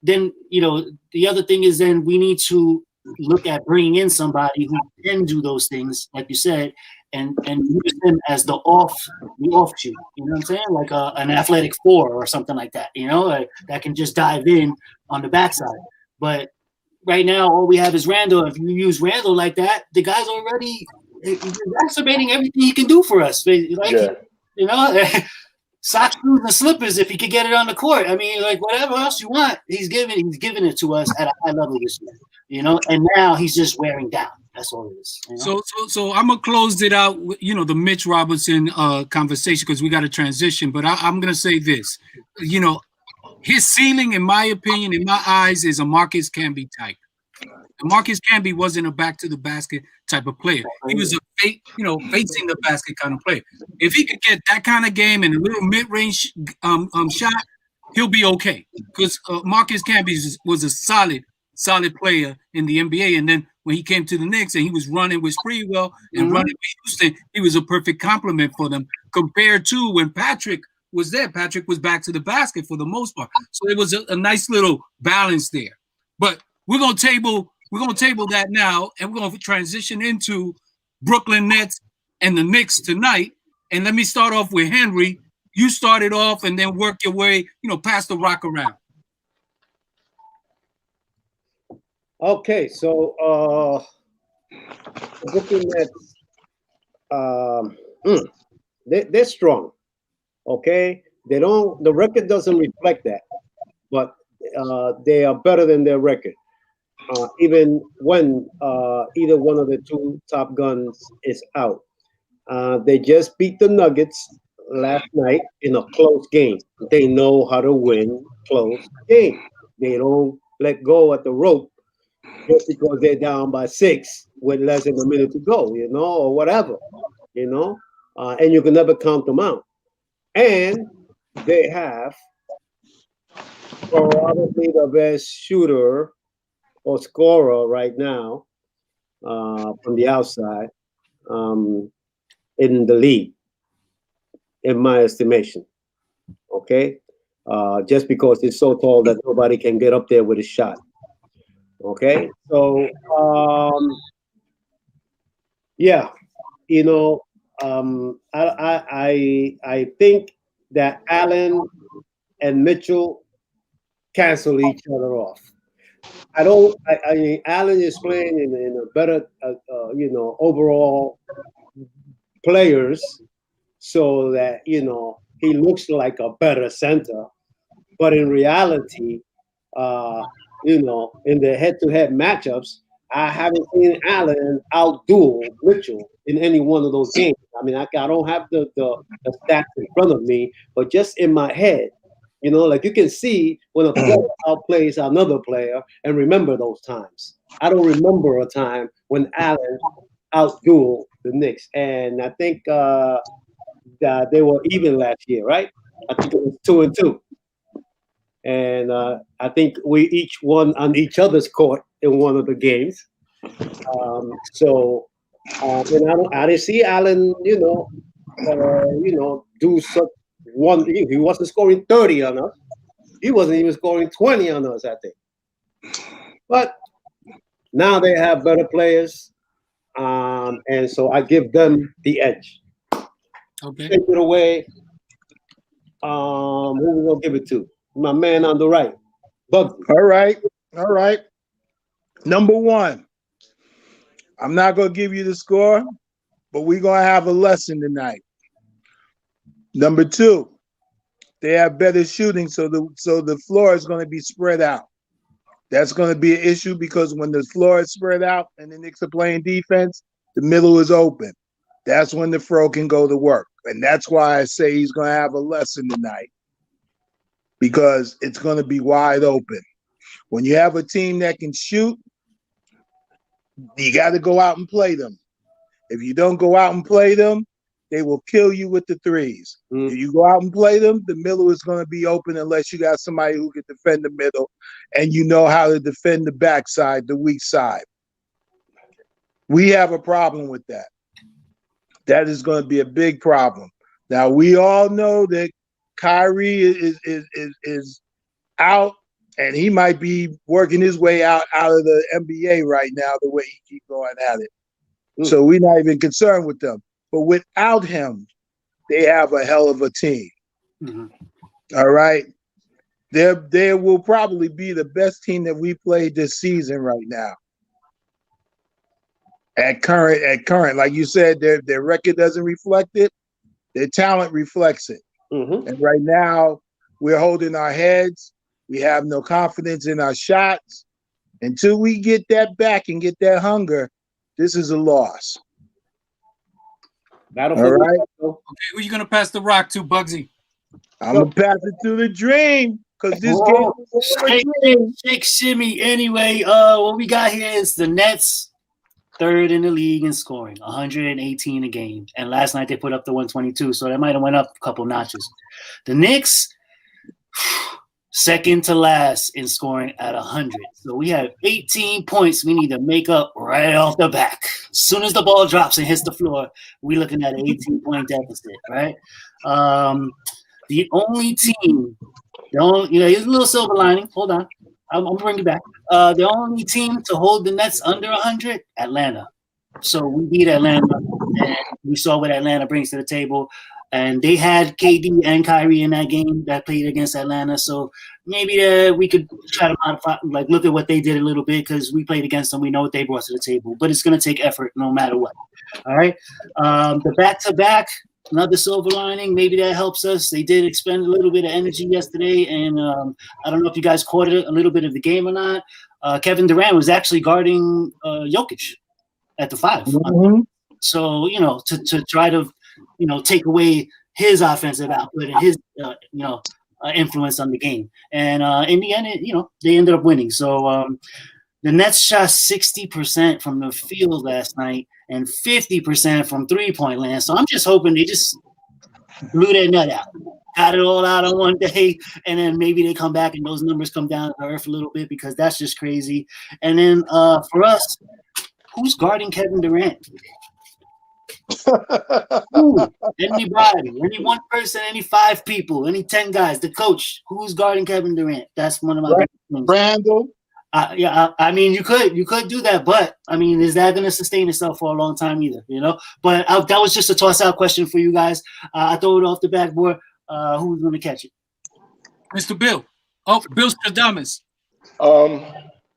then, the other thing is then we need to look at bringing in somebody who can do those things, like you said, and use them as the offshoot. You know what I'm saying? Like an athletic 4 or something like that. That can just dive in on the backside. But right now, all we have is Randall. If you use Randall like that, the guy's already exacerbating everything he can do for us. Socks, shoes, and slippers if he could get it on the court. I mean, like whatever else you want, he's giving it to us at a high level this year. And now he's just wearing down. That's all it is. So I'm gonna close it out with the Mitch Robinson conversation because we got to transition. But I'm gonna say this, his ceiling, in my opinion, in my eyes, is a Marcus Camby type. Marcus Camby wasn't a back to the basket type of player. He was a facing the basket kind of player. If he could get that kind of game and a little mid-range shot, he'll be okay. Because Marcus Camby was a solid player in the NBA. And then when he came to the Knicks and he was running with Sprewell and running with Houston, he was a perfect complement for them compared to when Patrick was there. Patrick was back to the basket for the most part. So it was a nice little balance there. But we're gonna table that now, and we're gonna transition into Brooklyn Nets and the Knicks tonight. And let me start off with Henry. You start it off and then work your way, pass the rock around. Okay, so Brooklyn Nets, they're strong. Okay, the record doesn't reflect that, but they are better than their record. Even when either one of the two top guns is out. They just beat the Nuggets last night in a close game. They know how to win close games. They don't let go at the rope just because they're down by 6 with less than a minute to go, or whatever, and you can never count them out. And they have probably the best shooter or scorer right now from the outside in the league, in my estimation. Okay, just because it's so tall that nobody can get up there with a shot. Okay, so I think that Allen and Mitchell cancel each other off. I mean, Allen is playing in a better, overall players, so that he looks like a better center, but in reality, in the head-to-head matchups, I haven't seen Allen outduel Mitchell in any one of those games. I mean, I don't have the stats in front of me, but just in my head, you know, like you can see when a player outplays another player and remember those times. I don't remember a time when Allen outdueled the Knicks, and I think that they were even last year, right? I think it was 2-2. And I think we each won on each other's court in one of the games. And I didn't see Allen, do such one. He wasn't scoring 30 on us. He wasn't even scoring 20 on us, I think. But now they have better players, and so I give them the edge. Okay. Take it away. Who we gonna give it to? My man on the right, Bugsy. All right. Number one, I'm not gonna give you the score, but we're gonna have a lesson tonight. Number two, they have better shooting, so the floor is gonna be spread out. That's gonna be an issue because when the floor is spread out and the Knicks are playing defense, the middle is open. That's when the Fro can go to work. And that's why I say he's gonna have a lesson tonight. Because it's going to be wide open. When you have a team that can shoot, you got to go out and play them. If you don't go out and play them, they will kill you with the threes. If you go out and play them, the middle is going to be open unless you got somebody who can defend the middle and you know how to defend the backside, the weak side. We have a problem with that. That is going to be a big problem. Now, we all know that Kyrie is out, and he might be working his way out of the NBA right now, the way he keeps going at it. So we're not even concerned with them. But without him, they have a hell of a team. All right? They will probably be the best team that we played this season right now. At current, like you said, their record doesn't reflect it. Their talent reflects it. And right now, we're holding our heads. We have no confidence in our shots. Until we get that back and get that hunger, this is a loss. All right? Okay, who you going to pass the rock to, Bugsy? I'm going to pass it to the Dream because this game is over. Shake shimmy. Anyway, what we got here is the Nets. Third in the league in scoring, 118 a game. And last night they put up the 122, so that might have went up a couple notches. The Knicks, second to last in scoring at 100. So we have 18 points we need to make up right off the back. As soon as the ball drops and hits the floor, we're looking at an 18-point deficit, right? The only team, here's a little silver lining. Hold on. I'm going to bring you back. The only team to hold the Nets under 100, Atlanta. So we beat Atlanta, and we saw what Atlanta brings to the table. And they had KD and Kyrie in that game that played against Atlanta. So maybe we could try to modify, look at what they did a little bit because we played against them. We know what they brought to the table. But it's going to take effort no matter what. All right? The back-to-back, another silver lining. Maybe that helps us. They did expend a little bit of energy yesterday, and I don't know if you guys caught it, a little bit of the game or not. Kevin Durant was actually guarding Jokic at the 5. So, to try to, take away his offensive output and his, influence on the game. And in the end, they ended up winning. So the Nets shot 60% from the field last night and 50% from three-point land. So I'm just hoping they just blew their nut out, got it all out on one day, and then maybe they come back and those numbers come down to earth a little bit because that's just crazy. And then for us, who's guarding Kevin Durant? Anybody, any one person, any 5 people, any 10 guys, the coach, who's guarding Kevin Durant? That's one of my things. Randall. I mean, you could do that, but I mean, is that going to sustain itself for a long time either? But that was just a toss-out question for you guys. I throw it off the backboard. Who's going to catch it? Mr. Bill. Oh, Bill Stradamus.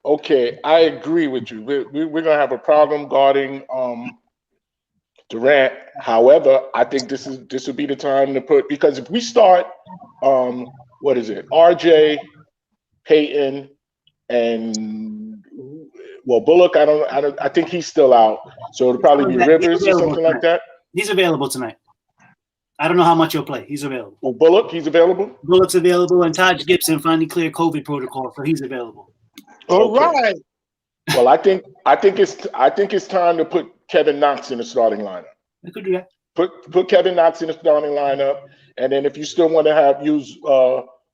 Okay, I agree with you. We're going to have a problem guarding Durant. However, I think this would be the time to put, because if we start, RJ, Peyton, and Bullock, I think he's still out. So it'll probably be Rivers or something like that. He's available tonight. I don't know how much he'll play. He's available. Well, Bullock, he's available. Bullock's available, and Taj Gibson finally cleared COVID protocol, so he's available. All right. Well, I think it's time to put Kevin Knox in the starting lineup. We could do that. Put Kevin Knox in the starting lineup, and then if you still want to use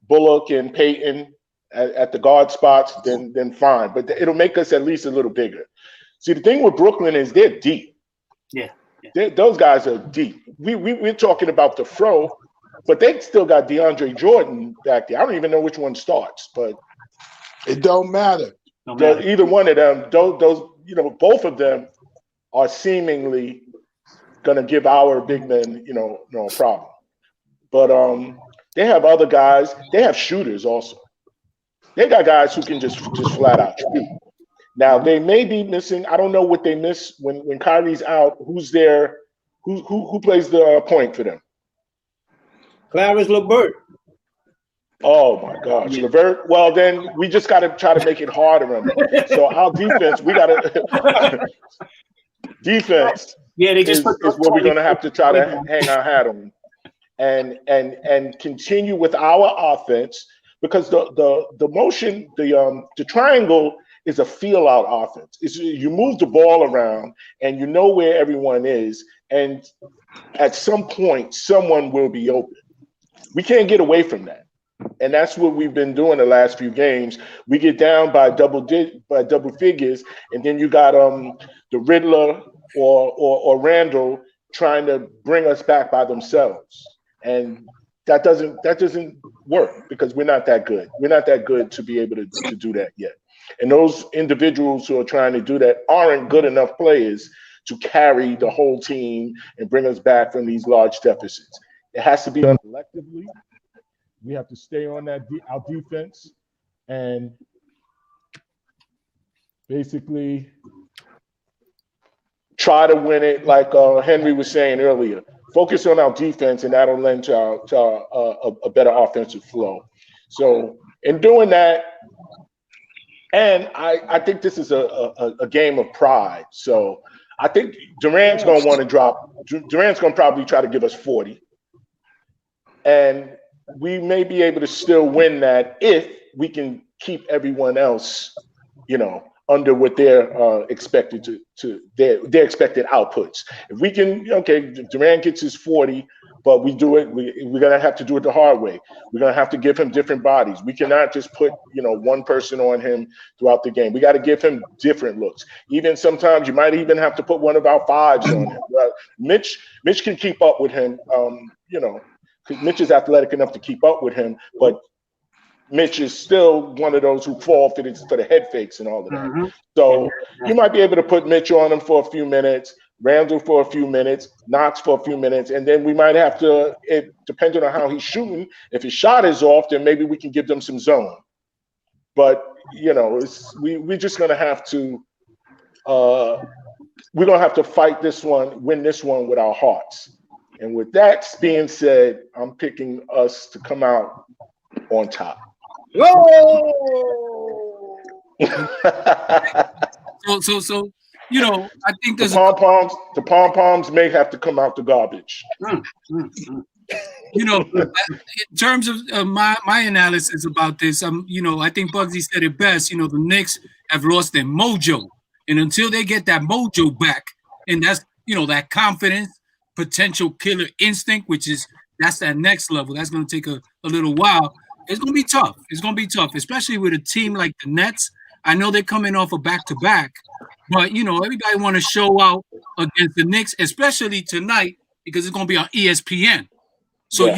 Bullock and Peyton at the guard spots, then fine. But it'll make us at least a little bigger. See, the thing with Brooklyn is they're deep. Yeah. Those guys are deep. We're talking about the Fro, but they still got DeAndre Jordan back there. I don't even know which one starts, but it don't matter. Either one of them, those both of them are seemingly gonna give our big men, no problem. But they have other guys. They have shooters also. They got guys who can just flat out shoot. Now they may be missing. I don't know what they miss when Kyrie's out. Who's there? Who plays the point for them? Clarence LeVert. Oh my gosh, LeVert. Well, then we just got to try to make it harder on them. So our defense, we got to defense. Yeah, they just is what we're going to have to try to hang our hat on, and continue with our offense, because the motion, the triangle is a feel out offense. You move the ball around and you know where everyone is, and at some point someone will be open. We can't get away from that. And that's what we've been doing the last few games. We get down by double figures, and then you got the Riddler or Randall trying to bring us back by themselves, and that doesn't work because we're not that good. We're not that good to be able to do that yet. And those individuals who are trying to do that aren't good enough players to carry the whole team and bring us back from these large deficits. It has to be done collectively. We have to stay on our defense and basically try to win it, like Henry was saying earlier. Focus on our defense, and that'll lend to a better offensive flow. So in doing that, and I think this is a game of pride. So I think Durant's going to want to drop. Durant's going to probably try to give us 40. And we may be able to still win that if we can keep everyone else, under what they're expected to their expected outputs. If we can, Durant gets his 40, but we do it. We're gonna have to do it the hard way. We're gonna have to give him different bodies. We cannot just put one person on him throughout the game. We got to give him different looks. Even sometimes you might even have to put one of our fives on him. Mitch can keep up with him. Mitch is athletic enough to keep up with him, but Mitch is still one of those who fall for the head fakes and all of that. Mm-hmm. So you might be able to put Mitch on him for a few minutes, Randall for a few minutes, Knox for a few minutes, and then we might have to, depending on how he's shooting, if his shot is off, then maybe we can give them some zone. But, we're just going to have to we're going to have to fight this one, win this one with our hearts. And with that being said, I'm picking us to come out on top. Whoa! So I think there's the pom-poms may have to come out the garbage. In terms of my analysis about this, I think Bugsy said it best. The Knicks have lost their mojo, and until they get that mojo back, and that's that confidence, potential killer instinct, that's that next level. That's going to take a little while. It's going to be tough. It's going to be tough, especially with a team like the Nets. I know they're coming off a back-to-back, but, everybody want to show out against the Knicks, especially tonight, because it's going to be on ESPN. So,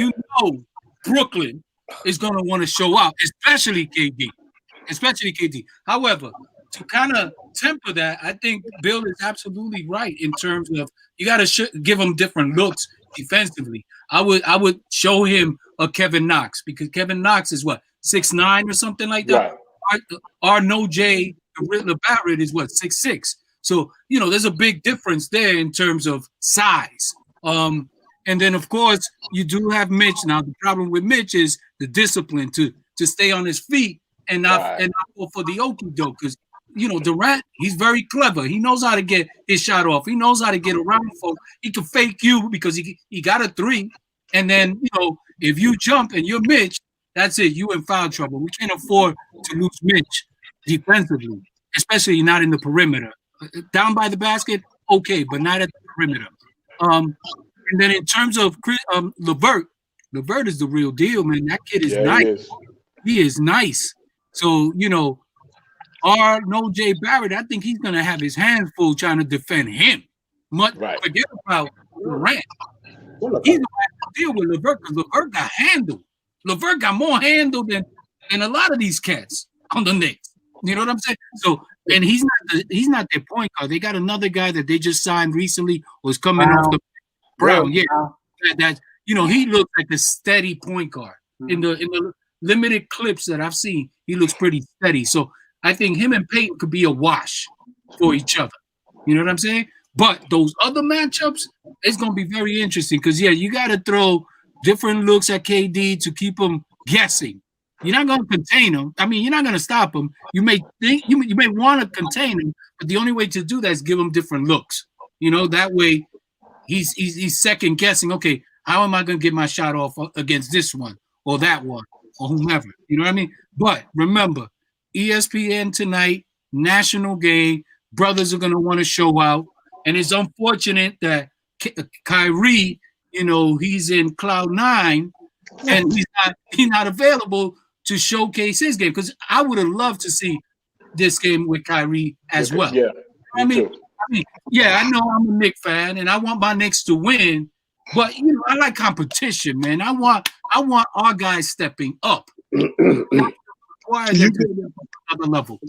Brooklyn is going to want to show out, especially KD. However, to kind of temper that, I think Bill is absolutely right in terms of you got to give him different looks defensively. I would show him a Kevin Knox, because Kevin Knox is 6'9" or something like that. Right. Our No J, the Riddler Barrett is 6'6". So there's a big difference there in terms of size. And then of course you do have Mitch. Now the problem with Mitch is the discipline to stay on his feet and not go for the okie doke, because Durant, he's very clever. He knows how to get his shot off. He knows how to get around folks. He can fake you because he got a 3. And then, if you jump and you're Mitch, that's it. You in foul trouble. We can't afford to lose Mitch defensively, especially not in the perimeter. Down by the basket, okay, but not at the perimeter. And then in terms of LeVert is the real deal, man. That kid is nice. He is nice. So, Jay Barrett, I think he's going to have his hands full trying to defend him. Forget about Durant. He's going to have to deal with LeVert because LeVert got handled. LeVert got more handle than a lot of these cats on the Knicks. You know what I'm saying? So, and he's not their point guard. They got another guy that they just signed recently, was coming off the Brown. Yeah, that he looks like a steady point guard. In the limited clips that I've seen, he looks pretty steady. So I think him and Payton could be a wash for each other. You know what I'm saying? But those other matchups, it's going to be very interesting because, you got to throw different looks at KD to keep him guessing. You're not going to contain him. I mean, you're not going to stop him. You may think you may want to contain him, but the only way to do that is give him different looks. That way he's second guessing. Okay, how am I going to get my shot off against this one or that one or whomever? You know what I mean? But remember, ESPN tonight, national game. Brothers are going to want to show out, and it's unfortunate that Kyrie, he's in cloud 9, and he's not available to showcase his game, because I would have loved to see this game with Kyrie as well. Yeah, I mean, I know I'm a Knicks fan and I want my Knicks to win, but I like competition, man. I want our guys stepping up. Another level.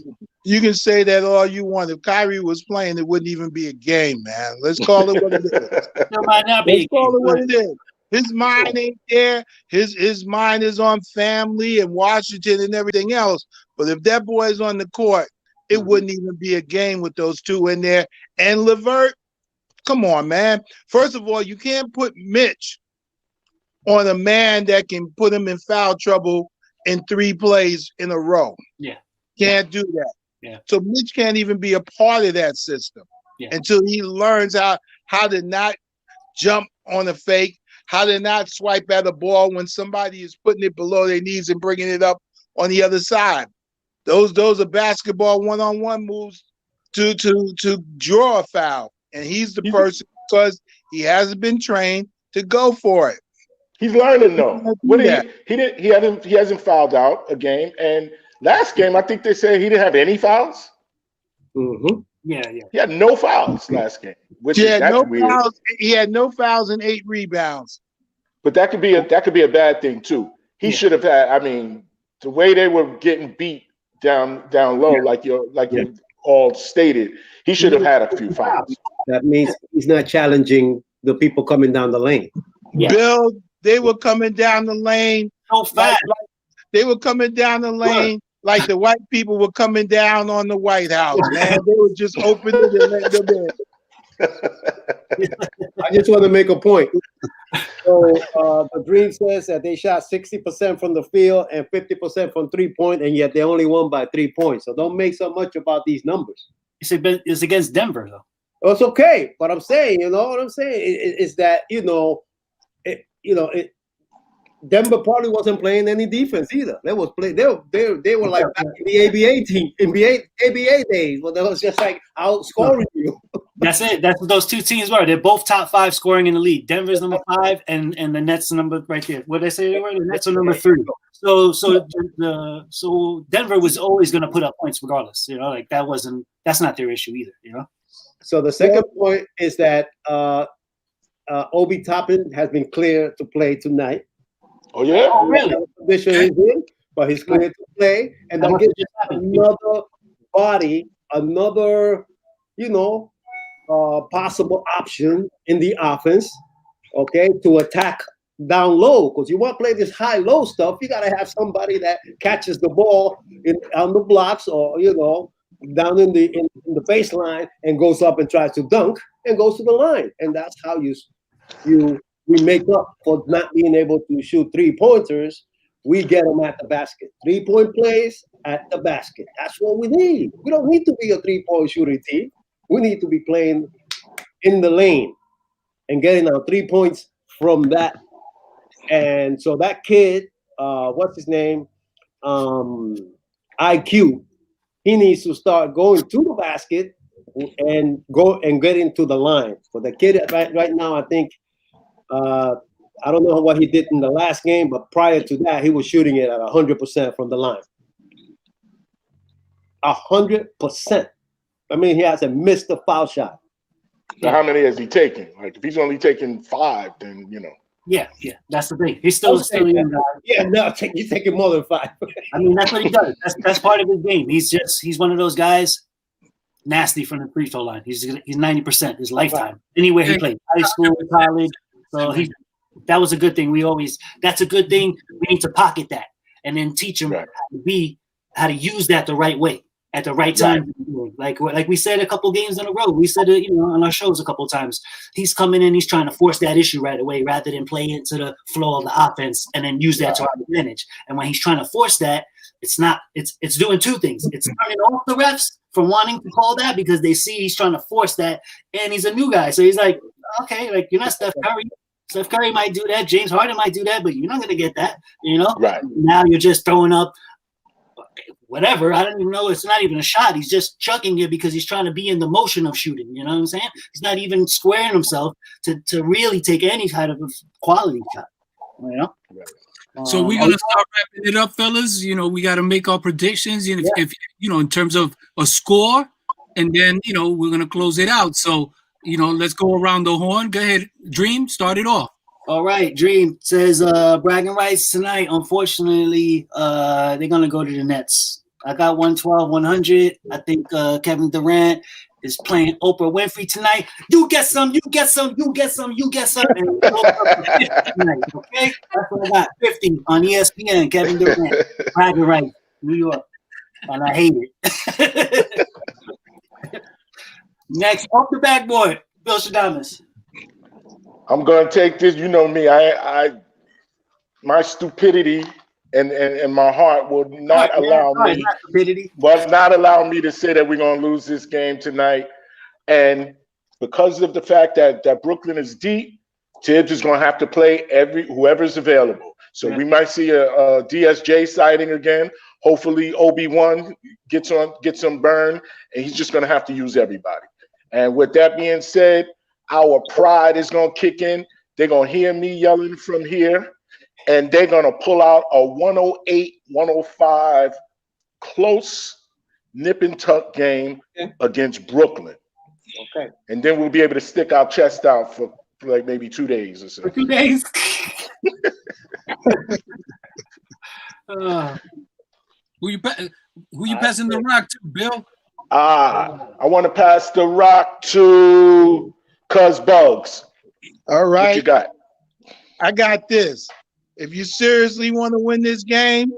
You can say that all you want. If Kyrie was playing, it wouldn't even be a game, man. Let's call it what it is. Let's call it what it is. His mind ain't there. His mind is on family and Washington and everything else. But if that boy is on the court, it wouldn't even be a game with those two in there. And LeVert, come on, man. First of all, you can't put Mitch on a man that can put him in foul trouble in 3 plays in a row. Yeah. Can't do that. Yeah. So Mitch can't even be a part of that system until he learns how to not jump on a fake, how to not swipe at a ball when somebody is putting it below their knees and bringing it up on the other side. Those are basketball one-on-one moves to draw a foul. And he's the person, because he hasn't been trained to go for it. He's learning though. He hasn't fouled out a game, and last game I think they said he didn't have any fouls. Mm-hmm. Yeah. He had no fouls last game, which is weird. Fouls. He had no fouls and 8 rebounds. But that could be a bad thing too. He should have had. I mean, the way they were getting beat down low, like you all stated, he should have had a few fouls. That means he's not challenging the people coming down the lane. Yeah. Bill, they were coming down the lane. So fast. They were coming down the lane like the white people were coming down on the White House, man. They were just opening it and letting them in. I just want to make a point. So the Dream says that they shot 60% from the field and 50% from 3-point, and yet they only won by 3 points. So don't make so much about these numbers. It's against Denver, though. Oh, it's okay, but I'm saying, what I'm saying is that Denver probably wasn't playing any defense either. They were like back in the ABA team, ABA days, where they was just like outscoring you. That's it. That's what those two teams were. They're both top 5 scoring in the league. Denver's number 5, and the Nets number right there. What did I say they were? The Nets are number 3. So Denver was always going to put up points regardless. That's not their issue either. So the second point is that Obi Toppin has been cleared to play tonight. Oh yeah, really? Position he's in, but he's cleared to play, and that gives another body, another possible option in the offense. Okay, to attack down low, because you want to play this high-low stuff. You got to have somebody that catches the ball on the blocks, or down in the baseline and goes up and tries to dunk and goes to the line, and that's how we make up for not being able to shoot 3-pointers we get them at the basket. 3-point plays at the basket. That's what we need. We don't need to be a 3-point shooting team. We need to be playing in the lane and getting our 3 points from that. And so that kid, what's his name? IQ, he needs to start going to the basket and go and get into the line. For the kid right now, I think I don't know what he did in the last game, but prior to that, he was shooting it at 100% from the line. 100%. I mean, he hasn't missed a foul shot. So how many has he taken? Like, if he's only taking 5, then Yeah, that's the thing. He's still a young guy. Yeah, no, he's taking more than 5. I mean, that's what he does. That's part of his game. He's one of those guys, nasty from the free throw line. He's 90% his lifetime. Anywhere he played, high school, college. So that was a good thing. That's a good thing. We need to pocket that and then teach him how to use that the right way at the right time. Like we said a couple games in a row. We said it, on our shows a couple of times. He's coming in, he's trying to force that issue right away rather than play into the flow of the offense and then use that to our advantage. And when he's trying to force that, it's doing two things. It's turning off the refs from wanting to call that because they see he's trying to force that, and he's a new guy. So he's like, okay, like you're not Steph Curry. Steph Curry might do that. James Harden might do that, but you're not going to get that, Right. Now you're just throwing up whatever. I don't even know. It's not even a shot. He's just chucking it because he's trying to be in the motion of shooting. You know what I'm saying? He's not even squaring himself to really take any kind of quality shot. So we're gonna start wrapping it up, fellas. We got to make our predictions. If in terms of a score, and then we're gonna close it out. So let's go around the horn. Go ahead, Dream. Start it off. All right, Dream says bragging rights tonight. Unfortunately, they're gonna go to the Nets. I got 112-100. I think Kevin Durant is playing Oprah Winfrey tonight. You get some, you get some, you get some, you get some. And tonight, okay? That's what I got. 50 on ESPN. Kevin Durant. Bragging rights. New York. And I hate it. Next, off the backboard, Bill Shadamas. I'm going to take this. You know me. My stupidity and my heart will not allow me. Will not allow me to say that we're going to lose this game tonight. And because of the fact that Brooklyn is deep, Tibbs is going to have to play whoever's available. So we might see a DSJ sighting again. Hopefully Obi-Wan gets some burn, and he's just going to have to use everybody. And with that being said, our pride is going to kick in. They're going to hear me yelling from here, and they're going to pull out a 108-105 close nip and tuck game against Brooklyn. Okay. And then we'll be able to stick our chest out for like maybe 2 days or so. For 2 days. Who you passing the rock to, Bill? I want to pass the rock to Cuz Bugs. All right. What you got? I got this. If you seriously want to win this game,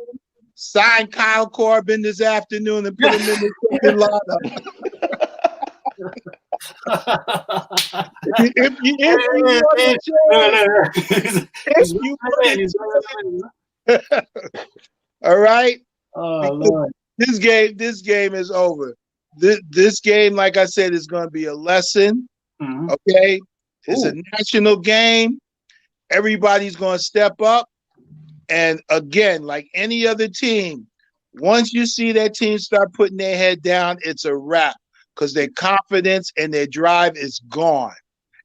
sign Kyle Corbin this afternoon and put him in the second lineup. All right. Oh, Lord. This game is over. This game, like I said, is going to be a lesson. Mm-hmm. Okay, it's a national game. Everybody's going to step up, and again, like any other team, once you see that team start putting their head down, it's a wrap because their confidence and their drive is gone,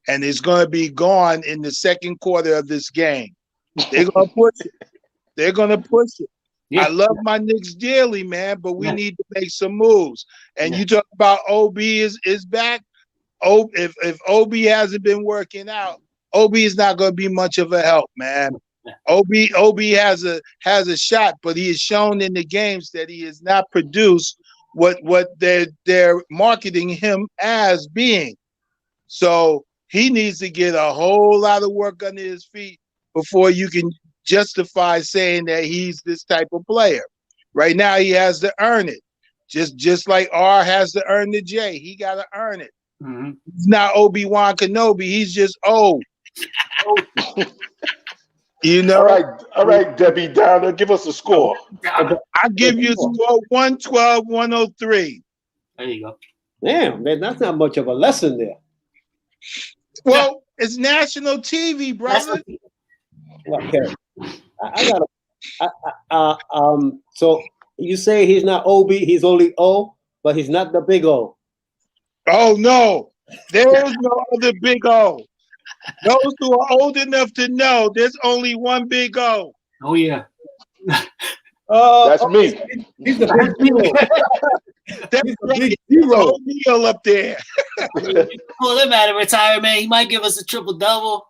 and it's going to be gone in the second quarter of this game. They're going to push it. They're going to push it. Yeah. I love my Knicks dearly, man, but we need to make some moves. And you talk about OB is back. If OB hasn't been working out, OB is not going to be much of a help, man. OB has a shot, but he has shown in the games that he has not produced what they're marketing him as being. So he needs to get a whole lot of work under his feet before you can justify saying that he's this type of player. Right now, he has to earn it. Just like R has to earn the J. He got to earn it. Mm-hmm. He's not Obi-Wan Kenobi. He's just You know, All right, Debbie Downer, give us a score. I'll give you a score 112-103. There you go. Damn, man, that's not much of a lesson there. Well, it's national TV, brother. Okay, so you say he's not OB, he's only O, but he's not the big O. Oh no, there's no other big O. Those who are old enough to know, there's only one big O. Oh yeah. That's me. He's the big zero. That's He's the right. big There's zero. O'Neal up there. Well, that matter retirement. He might give us a triple double.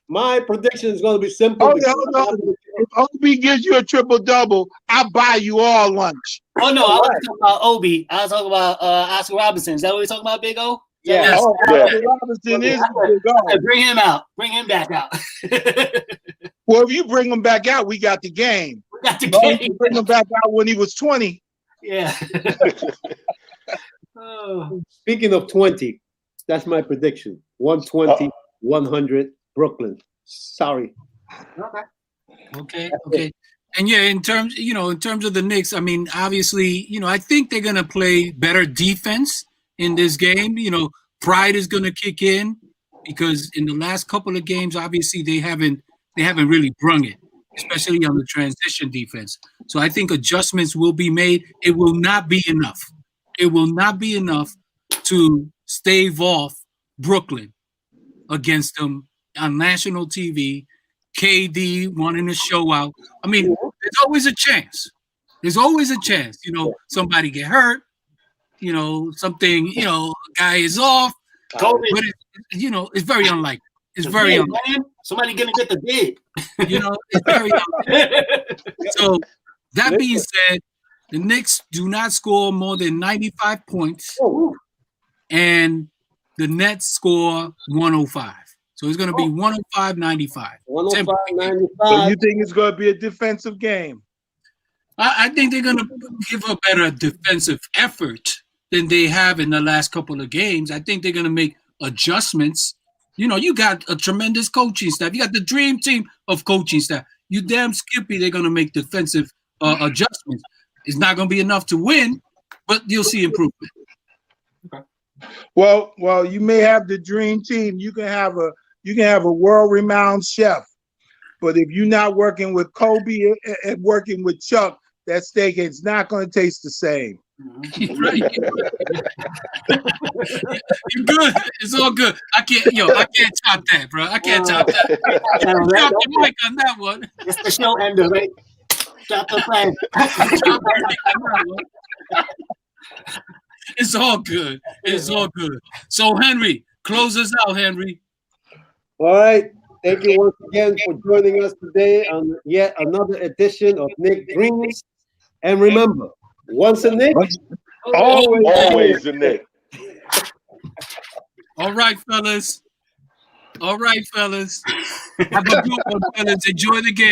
My prediction is going to be simple. Oh no, if OB gives you a triple double, I'll buy you all lunch. Oh no, I was talking about Obi. I was talking about Oscar Robinson. Is that what we're talking about, Big O? Yeah. Oh, Yeah. Allen Robinson is a big O. Bring him out. Bring him back out. Well, if you bring him back out, we got the game. We got the No, if you game. bring him back out when he was 20. Yeah. Oh. Speaking of 20, that's my prediction. 120, 100, Brooklyn. Sorry. Okay. Okay. And yeah, in terms of the Knicks, I mean, obviously, I think they're gonna play better defense in this game. Pride is gonna kick in because in the last couple of games, obviously they haven't really brung it, especially on the transition defense. So I think adjustments will be made. It will not be enough. It will not be enough to stave off Brooklyn against them on national TV. KD wanting to show out. I mean, there's always a chance. There's always a chance. Somebody get hurt. Something. Guy is off. COVID. But it's very unlikely. It's very unlikely. Somebody gonna get the bid. It's very unlikely. So that being said, the Knicks do not score more than 95 points, and the Nets score 105. So it's going to be 105-95. 105-95. So you think it's going to be a defensive game? I think they're going to give a better defensive effort than they have in the last couple of games. I think they're going to make adjustments. You got a tremendous coaching staff. You got the dream team of coaching staff. You damn Skippy, they're going to make defensive adjustments. It's not going to be enough to win, but you'll see improvement. Okay. Well, you may have the dream team. You can have a world-renowned chef, but if you're not working with Kobe and working with Chuck, that steak is not going to taste the same. You're right. You're good. It's all good. I can't top that, bro. I can't top that. Drop the mic on that one. It's the show ender, right? Drop the flag. Drop the mic on that one. It's all good. It's all good. So, Henry, close us out, Henry. All right. Thank you once again for joining us today on yet another edition of Nick Dreams. And remember, once a Nick, always a Nick. All right, fellas. Have a good one, fellas. Enjoy the game.